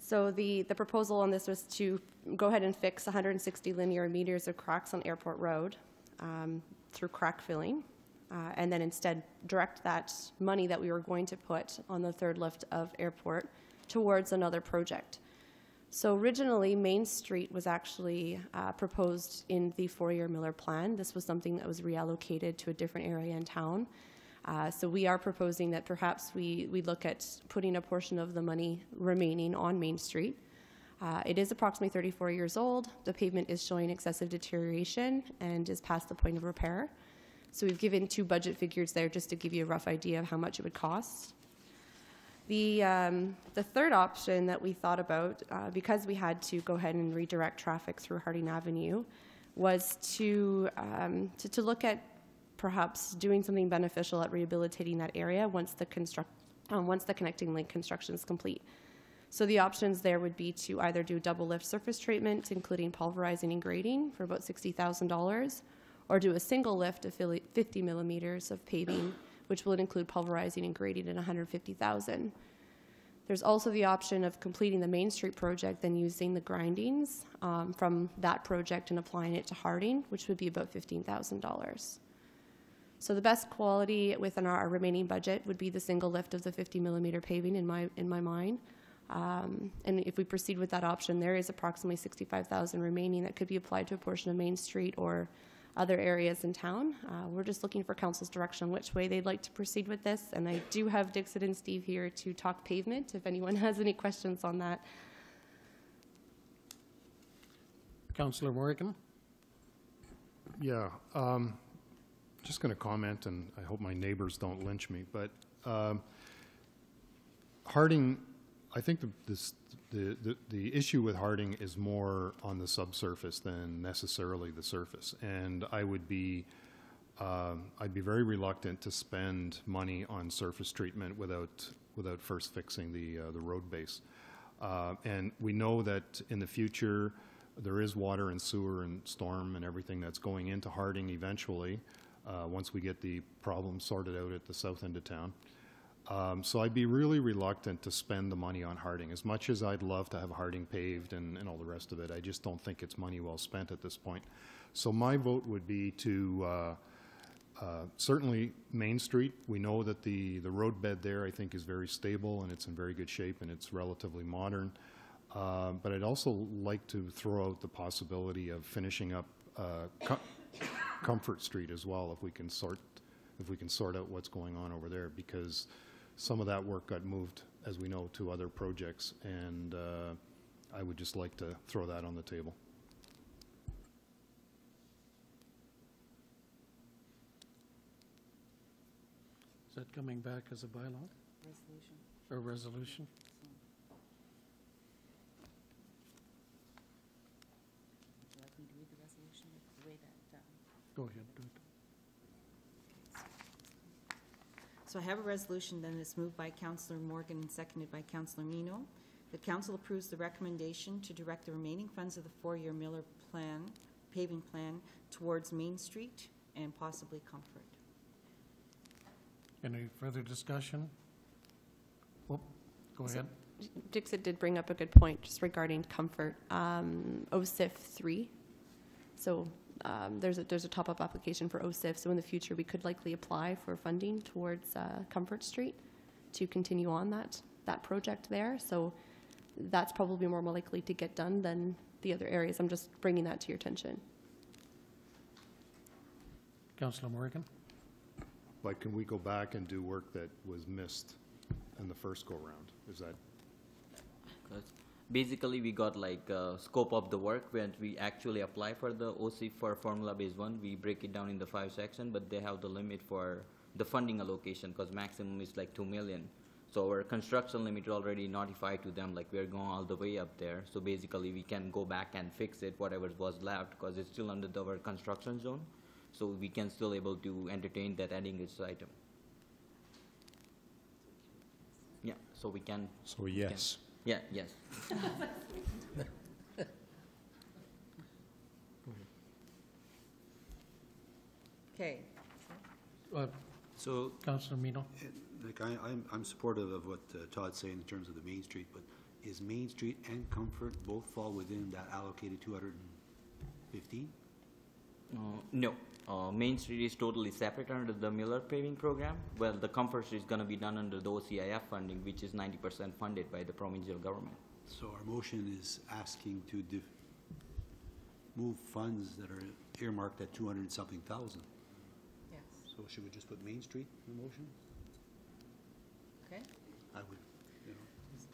I: So the proposal on this was to go ahead and fix 160 linear meters of cracks on Airport Road through crack filling, and then instead direct that money that we were going to put on the 3rd lift of Airport towards another project. So originally, Main Street was actually proposed in the 4-year Miller plan. This was something that was reallocated to a different area in town. So we are proposing that perhaps we look at putting a portion of the money remaining on Main Street. It is approximately 34 years old. The pavement is showing excessive deterioration and is past the point of repair. So we've given 2 budget figures there just to give you a rough idea of how much it would cost. The 3rd option that we thought about, because we had to go ahead and redirect traffic through Harding Avenue, was to look at perhaps doing something beneficial at rehabilitating that area once the connecting link construction is complete. So the options there would be to either do double lift surface treatment, including pulverizing and grading for about $60,000, or do a single lift of 50 millimeters of paving, which will include pulverizing and grading at $150,000. There's also the option of completing the Main Street project, then using the grindings from that project and applying it to Harding, which would be about $15,000. So the best quality within our remaining budget would be the single lift of the 50 millimeter paving in my mind. And if we proceed with that option, there is approximately $65,000 remaining that could be applied to a portion of Main Street or other areas in town. We're just looking for council's direction on which way they'd like to proceed with this. And I do have Dixon and Steve here to talk pavement if anyone has any questions on that.
A: Councillor Morgan?
D: Yeah, just going to comment, and I hope my neighbors don't lynch me, but Harding, I think the issue with Harding is more on the subsurface than necessarily the surface, and I'd be very reluctant to spend money on surface treatment without first fixing the road base. And we know that in the future there is water and sewer and storm and everything that's going into Harding eventually, once we get the problem sorted out at the south end of town. So I'd be really reluctant to spend the money on Harding. As much as I'd love to have Harding paved and all the rest of it, I just don't think it's money well spent at this point. So my vote would be to certainly Main Street. We know that the road bed there, I think, is very stable and it's in very good shape and it's relatively modern. But I'd also like to throw out the possibility of finishing up Comfort Street as well, if we can sort out what's going on over there, because some of that work got moved, as we know, to other projects, and I would just like to throw that on the table.
A: that coming back as a bylaw
B: Resolution.
A: or resolution?
B: Would you like me to read the resolution the way that?
A: Go ahead, do it.
B: So I have a resolution then that's moved by Councillor Morgan and seconded by Councillor Mino. The council approves the recommendation to direct the remaining funds of the four-year Miller plan, paving plan, towards Main Street and possibly Comfort.
A: Any further discussion? Whoop, go ahead.
I: Dixit did bring up a good point just regarding comfort. OSIF 3. So there's a top-up application for OSIF. So in the future, we could likely apply for funding towards Comfort Street to continue on that project there. So that's probably more likely to get done than the other areas. I'm just bringing that to your attention.
A: Councillor Morgan?
D: Like, can we go back and do work that was missed in the first go-round? Is that,
J: 'Cause basically, we got like scope of the work when we actually apply for the OC for Formula Base 1. We break it down in the 5 section, but they have the limit for the funding allocation because maximum is like 2 million. So our construction limit already notified to them, like we're going all the way up there. So basically, we can go back and fix it, whatever was left, because it's still under our construction zone. So we can still able to entertain that adding this item. Yeah, so we can.
G: So yes.
J: Yeah, yes.
B: Okay.
H: So,
A: Councillor Mino?
H: like, I'm supportive of what Todd's saying in terms of the Main Street, but is Main Street and Comfort both fall within that allocated 215?
J: No, Main Street is totally separate under the Miller paving program. Well, the Comfort Street is gonna be done under the OCIF funding, which is 90% funded by the provincial government.
H: So our motion is asking to move funds that are earmarked at 200-something thousand.
B: Yes.
H: So should we just put Main Street in the motion?
B: Okay.
H: I would, you know.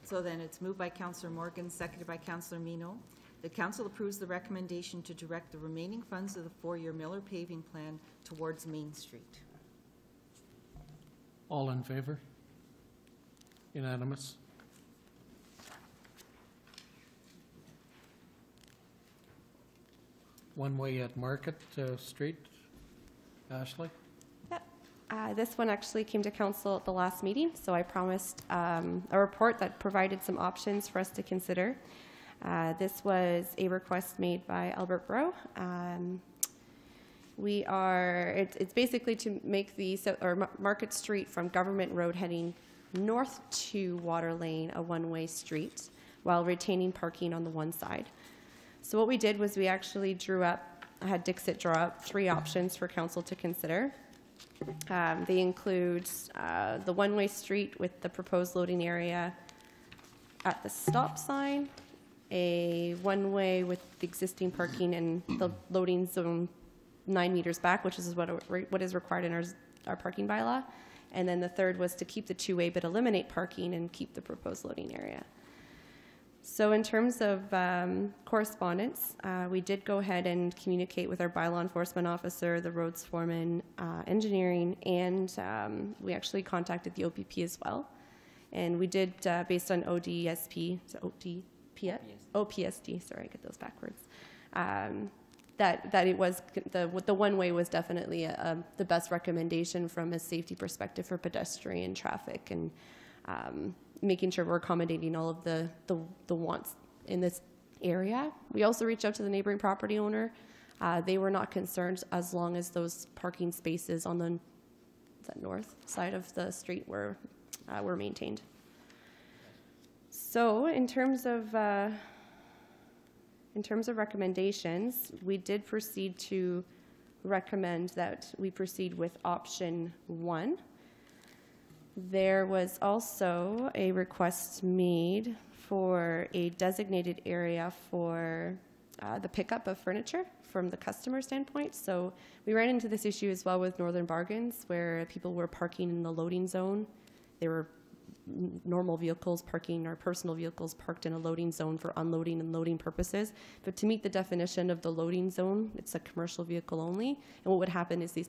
B: So then it's moved by Councillor Morgan, seconded by Councillor Mino. The council approves the recommendation to direct the remaining funds of the four-year Miller paving plan towards Main Street.
A: All in favor? Unanimous? One way at Market Street. Ashley?
I: Yep. This one actually came to council at the last meeting, so I promised a report that provided some options for us to consider. This was a request made by Albert Bro. It's basically to make the Market Street from Government Road heading north to Water Lane a one-way street while retaining parking on the one side. So what we did was we actually I had Dixit draw up 3 options for council to consider. They include the one-way street with the proposed loading area at the stop sign, a one-way with the existing parking and the loading zone 9 meters back, which is what is required in our parking bylaw. And then the third was to keep the two-way but eliminate parking and keep the proposed loading area. So in terms of correspondence, we did go ahead and communicate with our bylaw enforcement officer, the roads foreman, engineering, and we actually contacted the OPP as well. And we did, based on ODSP, so OPSD, sorry, I get those backwards, that it was, the one-way was definitely the best recommendation from a safety perspective for pedestrian traffic and making sure we're accommodating all of the wants in this area. We also reached out to the neighboring property owner. They were not concerned as long as those parking spaces on the north side of the street were maintained. So in terms of recommendations, we did proceed to recommend that we proceed with option 1. There was also a request made for a designated area for the pickup of furniture from the customer standpoint. So we ran into this issue as well with Northern Bargains, where people were parking in the loading zone. They were normal vehicles parking or personal vehicles parked in a loading zone for unloading and loading purposes. But to meet the definition of the loading zone, it's a commercial vehicle only. And what would happen is these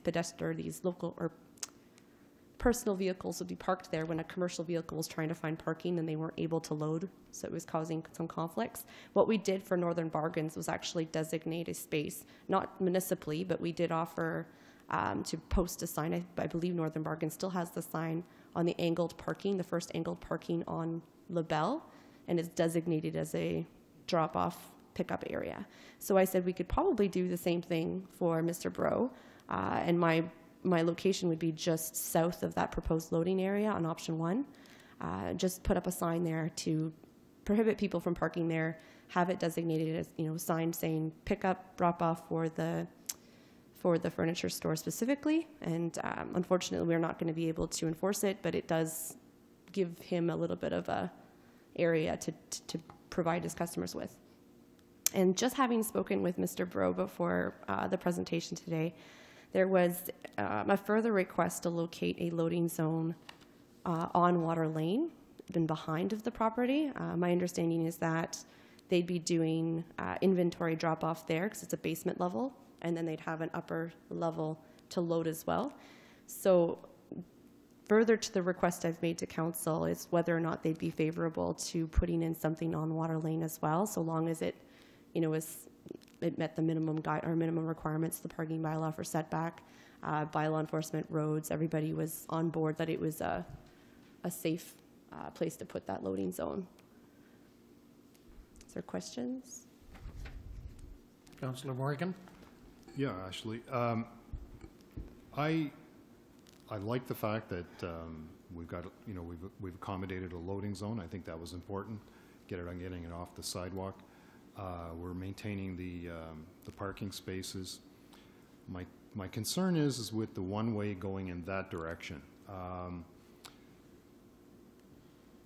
I: personal vehicles would be parked there when a commercial vehicle was trying to find parking and they weren't able to load, so it was causing some conflicts. What we did for Northern Bargains was actually designate a space, not municipally, but we did offer to post a sign. I believe Northern Bargains still has the sign on the angled parking, the first angled parking on LaBelle, and it's designated as a drop-off pickup area. So I said we could probably do the same thing for Mr. Bro, and my location would be just south of that proposed loading area on option 1. Just put up a sign there to prohibit people from parking there, have it designated as, you know, a sign saying pick up, drop off for the furniture store specifically. And unfortunately, we're not going to be able to enforce it, but it does give him a little bit of a area to provide his customers with. And just having spoken with Mr. Bro before the presentation today, there was a further request to locate a loading zone on Water Lane, been behind of the property. My understanding is that they'd be doing inventory drop-off there because it's a basement level, and then they'd have an upper level to load as well. So further to the request I've made to council is whether or not they'd be favorable to putting in something on Water Lane as well, so long as it, you know, it met the minimum requirements, the parking bylaw for setback, bylaw enforcement, roads. Everybody was on board that it was a safe place to put that loading zone. Is there questions?
A: Councillor Morgan?
D: Yeah, Ashley. I like the fact that we've got, you know, we've accommodated a loading zone. I think that was important. Getting it off the sidewalk. We're maintaining the parking spaces. My concern is with the one-way going in that direction.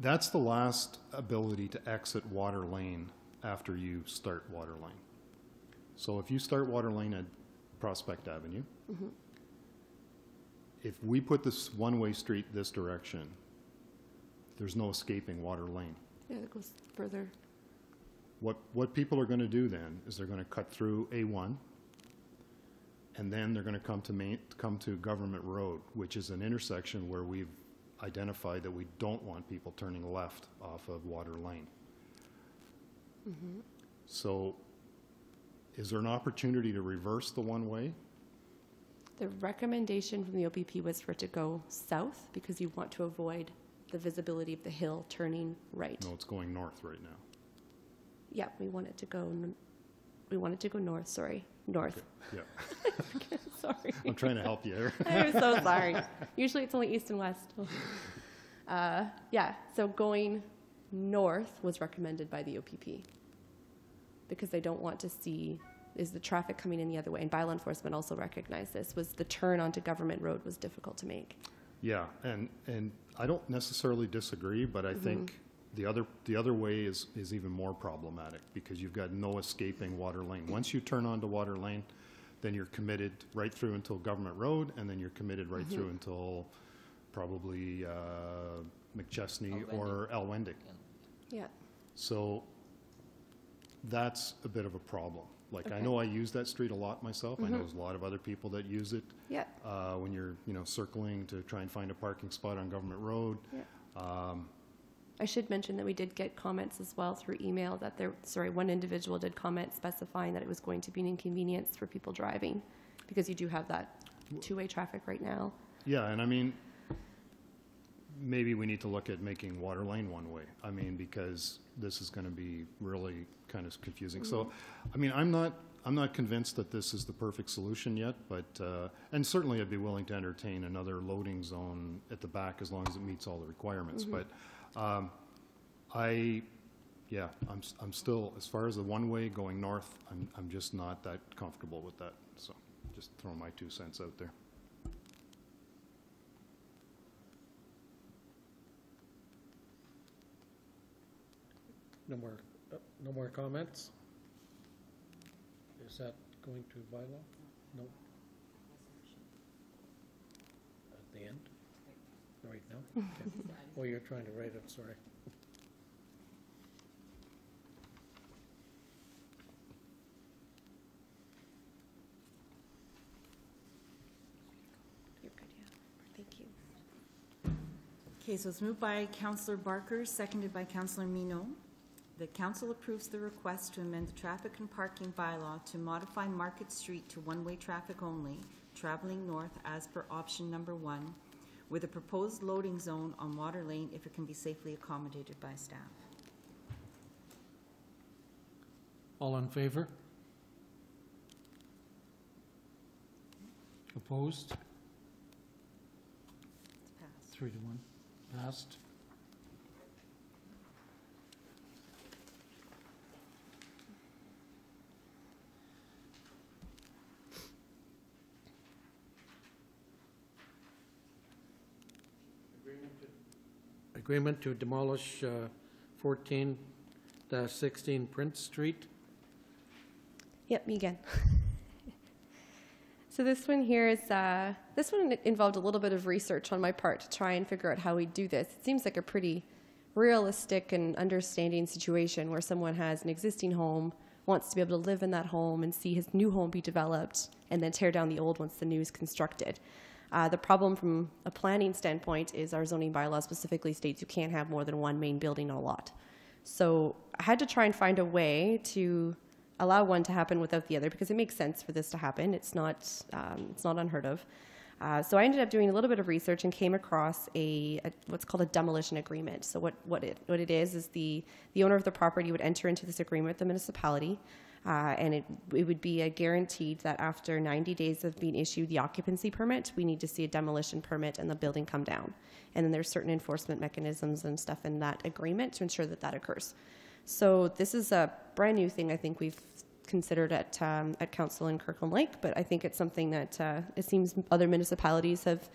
D: That's the last ability to exit Water Lane after you start Water Lane. So if you start Water Lane at Prospect Avenue, if we put this one-way street this direction, there's no escaping Water Lane.
I: Yeah, it goes further.
D: What people are going to do then is they're going to cut through A1, and then they're going to come to Government Road, which is an intersection where we've identified that we don't want people turning left off of Water Lane. So is there an opportunity to reverse the one-way?
I: The recommendation from the OPP was for it to go south because you want to avoid the visibility of the hill turning right.
D: No, it's going north right now.
I: Yeah, we want it to go north, sorry. North.
D: Okay. Yeah.
I: Sorry.
D: I'm trying to help you here.
I: I'm so sorry. Usually it's only east and west. Yeah, so going north was recommended by the OPP because they don't want to see is the traffic coming in the other way. And bylaw enforcement also recognized this, was the turn onto Government Road was difficult to make.
D: Yeah, and I don't necessarily disagree, but I think the other way is even more problematic because you've got no escaping Water Lane. Once you turn onto Water Lane, then you're committed right through until Government Road, and then you're committed right through until probably McChesney or Elwendig.
I: Yeah.
D: So that's a bit of a problem. Like, I
I: Okay.
D: know I use that street a lot myself. I know there's a lot of other people that use it.
I: Yeah.
D: When you're, circling to try and find a parking spot on Government Road.
I: Yeah. I should mention that we did get comments as well through email that one individual did comment specifying that it was going to be an inconvenience for people driving because you do have that two-way traffic right now.
D: Yeah, and I mean, maybe we need to look at making Water Lane one-way. I mean, because this is going to be really kind of confusing. So, I mean, I'm not convinced that this is the perfect solution yet, but, and certainly I'd be willing to entertain another loading zone at the back as long as it meets all the requirements. But I'm still, as far as the one-way going north, I'm just not that comfortable with that. So just throwing my 2 cents out there.
A: No more comments? Is that going to bylaw? No. At the end? Right now? Okay. Oh, you're trying to write it, sorry.
I: You're good, yeah. Thank you.
B: Okay, so it's moved by Councillor Barker, seconded by Councillor Minot. The council approves the request to amend the traffic and parking bylaw to modify Market Street to one-way traffic only, traveling north as per option number 1, with a proposed loading zone on Water Lane if it can be safely accommodated by staff.
A: All in favor? Opposed?
B: It's passed.
A: 3 to 1. Passed. Agreement to demolish 14-16 Prince Street.
I: Yep, me again. So this one here is, this one involved a little bit of research on my part to try and figure out how we do this. It seems like a pretty realistic and understanding situation where someone has an existing home, wants to be able to live in that home and see his new home be developed, and then tear down the old once the new is constructed. The problem from a planning standpoint is our zoning bylaw specifically states you can't have more than one main building on a lot. So I had to try and find a way to allow one to happen without the other, because it makes sense for this to happen. It's not unheard of. So I ended up doing a little bit of research and came across what's called a demolition agreement. So what it is the owner of the property would enter into this agreement with the municipality, and it would be a guaranteed that after 90 days of being issued the occupancy permit, we need to see a demolition permit and the building come down. And then there's certain enforcement mechanisms and stuff in that agreement to ensure that that occurs. So this is a brand new thing I think we've considered at council in Kirkland Lake, but I think it's something that it seems other municipalities have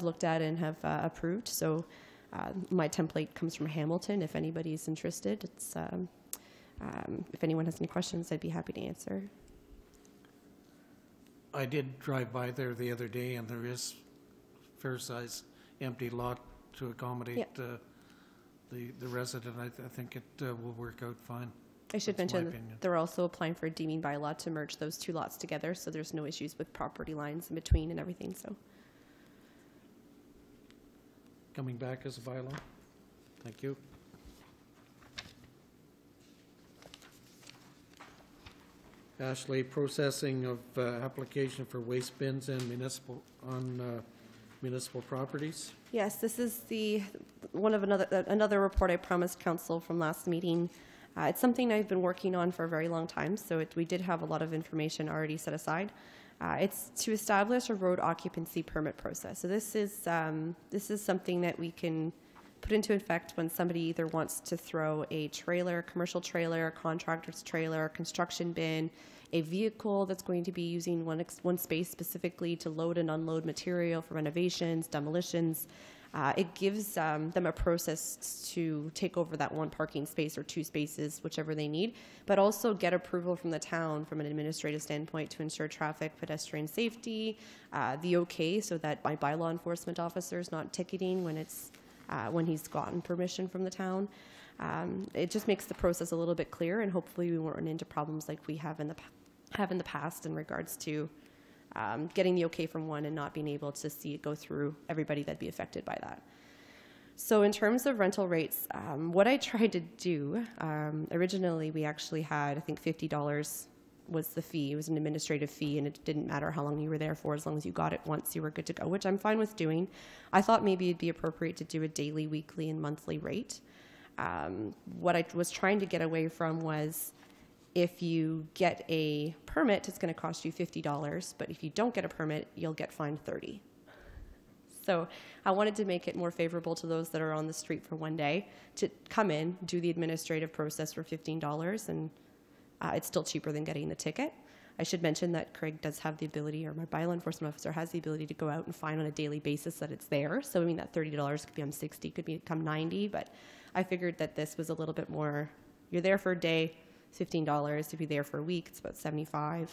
I: looked at and have approved. So my template comes from Hamilton. If anybody's interested, it's if anyone has any questions, I'd be happy to answer.
A: I did drive by there the other day, and there is fair size empty lot to accommodate the resident. I think it will work out fine.
I: I should
A: That's my
I: mention
A: opinion.
I: they're also applying for a deeming bylaw to merge those two lots together, so there's no issues with property lines in between and everything. So
A: Coming back as a bylaw. Thank you. Ashley, processing of application for waste bins and municipal properties.
I: yes, this is another report I promised council from last meeting. It's something I've been working on for a very long time, so we did have a lot of information already set aside. It's to establish a road occupancy permit process. So this is something that we can put into effect when somebody either wants to throw a trailer, commercial trailer, a contractor's trailer, a construction bin, a vehicle that's going to be using one space specifically to load and unload material for renovations, demolitions. It gives them a process to take over that one parking space or two spaces, whichever they need, but also get approval from the town from an administrative standpoint to ensure traffic, pedestrian safety, the okay, so that my bylaw enforcement officer is not ticketing when he's gotten permission from the town. It just makes the process a little bit clearer, and hopefully we won't run into problems like we have in the past in regards to getting the okay from one and not being able to see it go through everybody that'd be affected by that. So in terms of rental rates, what I tried to do, originally we actually had, I think $50 was the fee. It was an administrative fee, and it didn't matter how long you were there for. As long as you got it once, you were good to go, which I'm fine with doing. I thought maybe it'd be appropriate to do a daily, weekly, and monthly rate. What I was trying to get away from was, if you get a permit, it's going to cost you $50, but if you don't get a permit, you'll get fined $30. So I wanted to make it more favorable to those that are on the street for one day to come in, do the administrative process for $15, and it's still cheaper than getting the ticket. I should mention that Craig does have the ability, or my bylaw enforcement officer has the ability to go out and find on a daily basis that it's there. So I mean, that $30 could become $60, could become $90, but I figured that this was a little bit more, you're there for a day, $15. To be there for a week, it's about $75.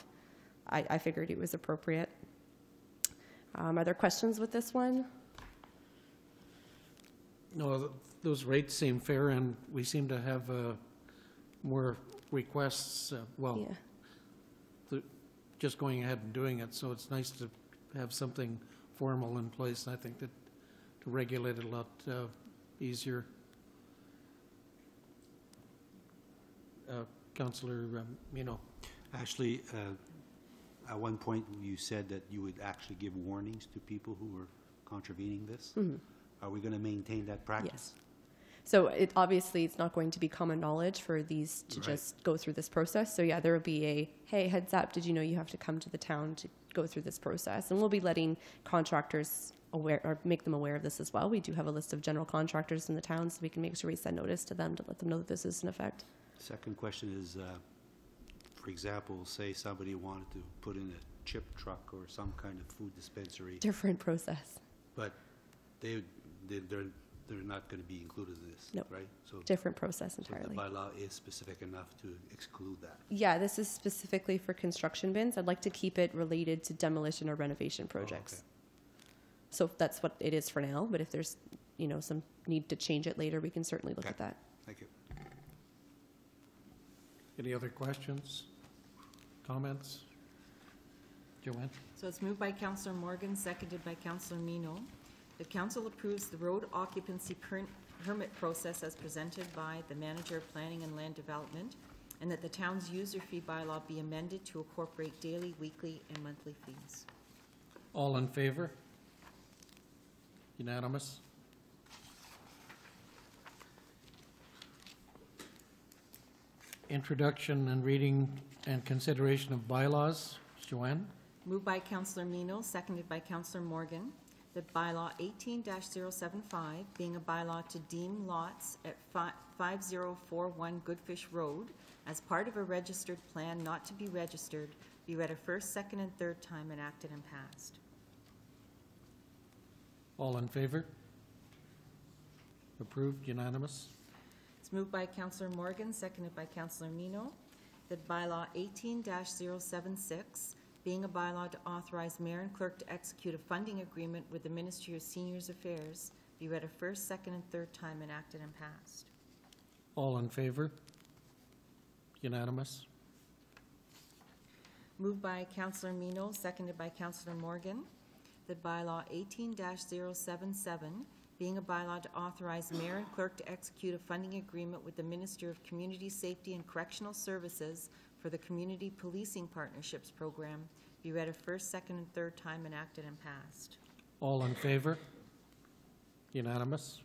I: I figured it was appropriate. Are there questions with this one?
A: No, those rates seem fair, and we seem to have more requests, just going ahead and doing it, so it's nice to have something formal in place. I think that regulate it a lot easier. Councillor Mino.
H: Actually, at one point, you said that you would actually give warnings to people who were contravening this. Are we going to maintain that practice?
I: Yes. So obviously, it's not going to be common knowledge for these to
H: Right.
I: just go through this process. So yeah, there will be a, hey, heads up, did you know you have to come to the town to go through this process? And we'll be letting contractors aware, or make them aware of this as well. We do have a list of general contractors in the town, so we can make sure we send notice to them to let them know that this is in effect.
H: Second question is, for example, say somebody wanted to put in a chip truck or some kind of food dispensary,
I: Different process,
H: but they're not going to be included in this,
I: No.
H: right? So
I: different process
H: so
I: entirely.
H: the bylaw is specific enough to exclude that.
I: Yeah, this is specifically for construction bins. I'd like to keep it related to demolition or renovation projects.
H: okay.
I: So that's what it is for now, but if there's, some need to change it later, we can certainly look
H: Okay.
I: at that.
H: Thank you.
A: Any other questions, comments? Joanne?
B: So it's moved by Councillor Morgan, seconded by Councillor Mino. The council approves the road occupancy permit process as presented by the Manager of Planning and Land Development, and that the town's user fee bylaw be amended to incorporate daily, weekly, and monthly fees.
A: All in favor? Unanimous? Introduction and reading and consideration of bylaws. Joanne?
B: Moved by Councillor Mino, seconded by Councillor Morgan, that bylaw 18-075, being a bylaw to deem lots at 5041 Goodfish Road as part of a registered plan not to be registered, be read a first, second, and third time enacted and passed.
A: All in favor? Approved, unanimous?
B: It's moved by Councillor Morgan, seconded by Councillor Mino, that bylaw 18-076, being a bylaw to authorize mayor and clerk to execute a funding agreement with the Ministry of Seniors Affairs, be read a first, second, and third time enacted and passed.
A: All in favor? Unanimous?
B: Moved by Councillor Mino, seconded by Councillor Morgan, that bylaw 18-077, being a bylaw to authorize mayor and clerk to execute a funding agreement with the Minister of Community Safety and Correctional Services for the Community Policing Partnerships Program, be read a first, second, and third time enacted and passed.
A: All in favor? Unanimous?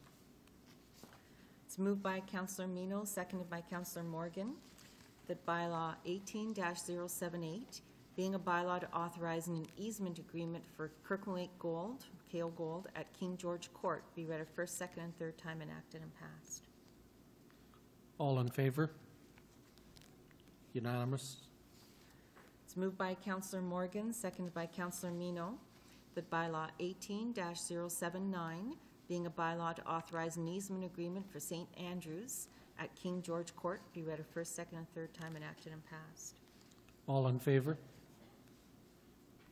B: It's moved by Councillor Mino, seconded by Councillor Morgan, that bylaw 18-078, being a bylaw to authorize an easement agreement for Kirkland Lake Gold, KO Gold, at King George Court, be read a first, second, and third time enacted and passed.
A: All in favor? Unanimous?
B: It's moved by Councillor Morgan, seconded by Councillor Mino, that bylaw 18-079, being a bylaw to authorize an easement agreement for St. Andrews at King George Court, be read a first, second, and third time enacted and passed.
A: All in favor?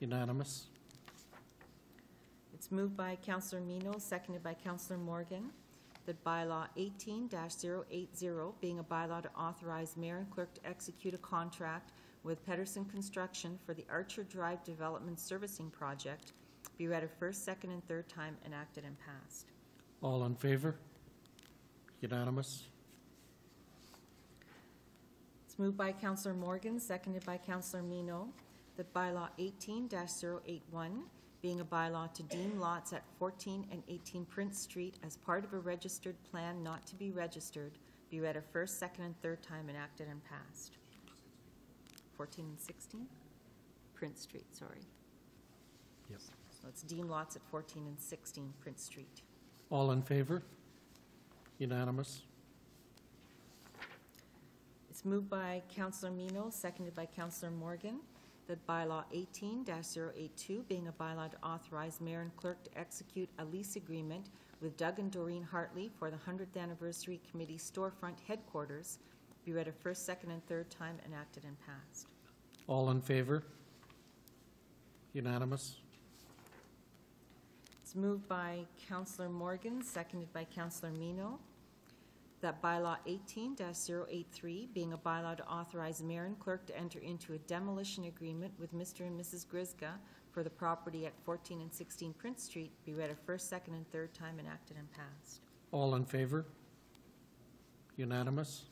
A: Unanimous?
B: It's moved by Councillor Mino, seconded by Councillor Morgan, that bylaw 18-080, being a bylaw to authorize mayor and clerk to execute a contract with Pedersen Construction for the Archer Drive Development Servicing Project, be read a first, second, and third time enacted and passed.
A: All in favor? Unanimous?
B: It's moved by Councillor Morgan, seconded by Councillor Mino, that bylaw 18-081, being a bylaw to deem lots at 14 and 18 Prince Street as part of a registered plan not to be registered, be read a first, second, and third time enacted and passed. 14 and 16? Prince Street, sorry.
A: Yes.
B: So it's deem lots at 14 and 16 Prince Street.
A: All in favor? Unanimous?
B: It's moved by Councillor Mino, seconded by Councillor Morgan, that bylaw 18-082, being a bylaw to authorize mayor and clerk to execute a lease agreement with Doug and Doreen Hartley for the 100th Anniversary Committee storefront headquarters, be read a first, second, and third time enacted and passed.
A: All in favor? Unanimous?
B: It's moved by Councillor Morgan, seconded by Councillor Mino, that bylaw 18-083, being a bylaw to authorize mayor and clerk to enter into a demolition agreement with Mr. and Mrs. Gryzga for the property at 14 and 16 Prince Street, be read a first, second, and third time, enacted and passed.
A: All in favor? Unanimous?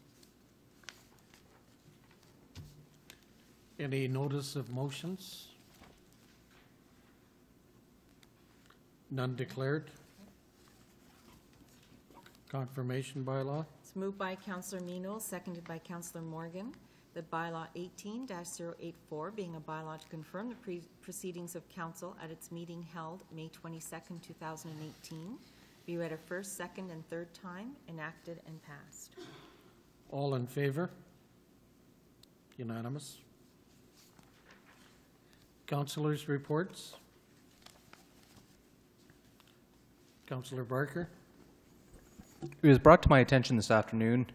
A: Any notice of motions? None declared? Confirmation bylaw?
B: It's moved by Councillor Mino, seconded by Councillor Morgan, that bylaw 18-084, being a bylaw to confirm the proceedings of council at its meeting held May 22nd, 2018, be read a first, second, and third time, enacted and passed.
A: All in favor? Unanimous? Councilors' reports? Councillor Barker?
K: It was brought to my attention this afternoon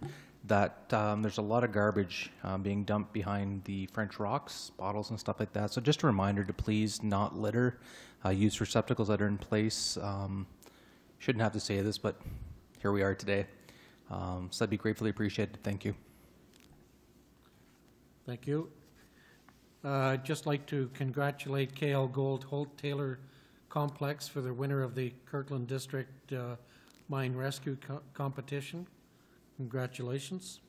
K: that there's a lot of garbage being dumped behind the French rocks, bottles and stuff like that. So just a reminder to please not litter, use receptacles that are in place. Shouldn't have to say this, but here we are today. So that'd be gratefully appreciated. Thank you.
A: Thank you. I'd just like to congratulate KL Gold Holt Taylor Complex for the winner of the Kirkland District Mine Rescue Competition. Congratulations.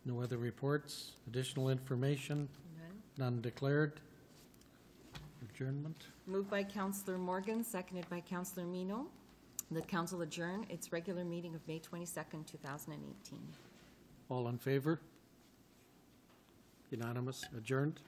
A: No other reports, additional information, none declared. Adjournment.
B: Moved by Councillor Morgan, seconded by Councillor Mino, that council adjourn its regular meeting of May 22nd, 2018.
A: All in favor? Unanimous, adjourned.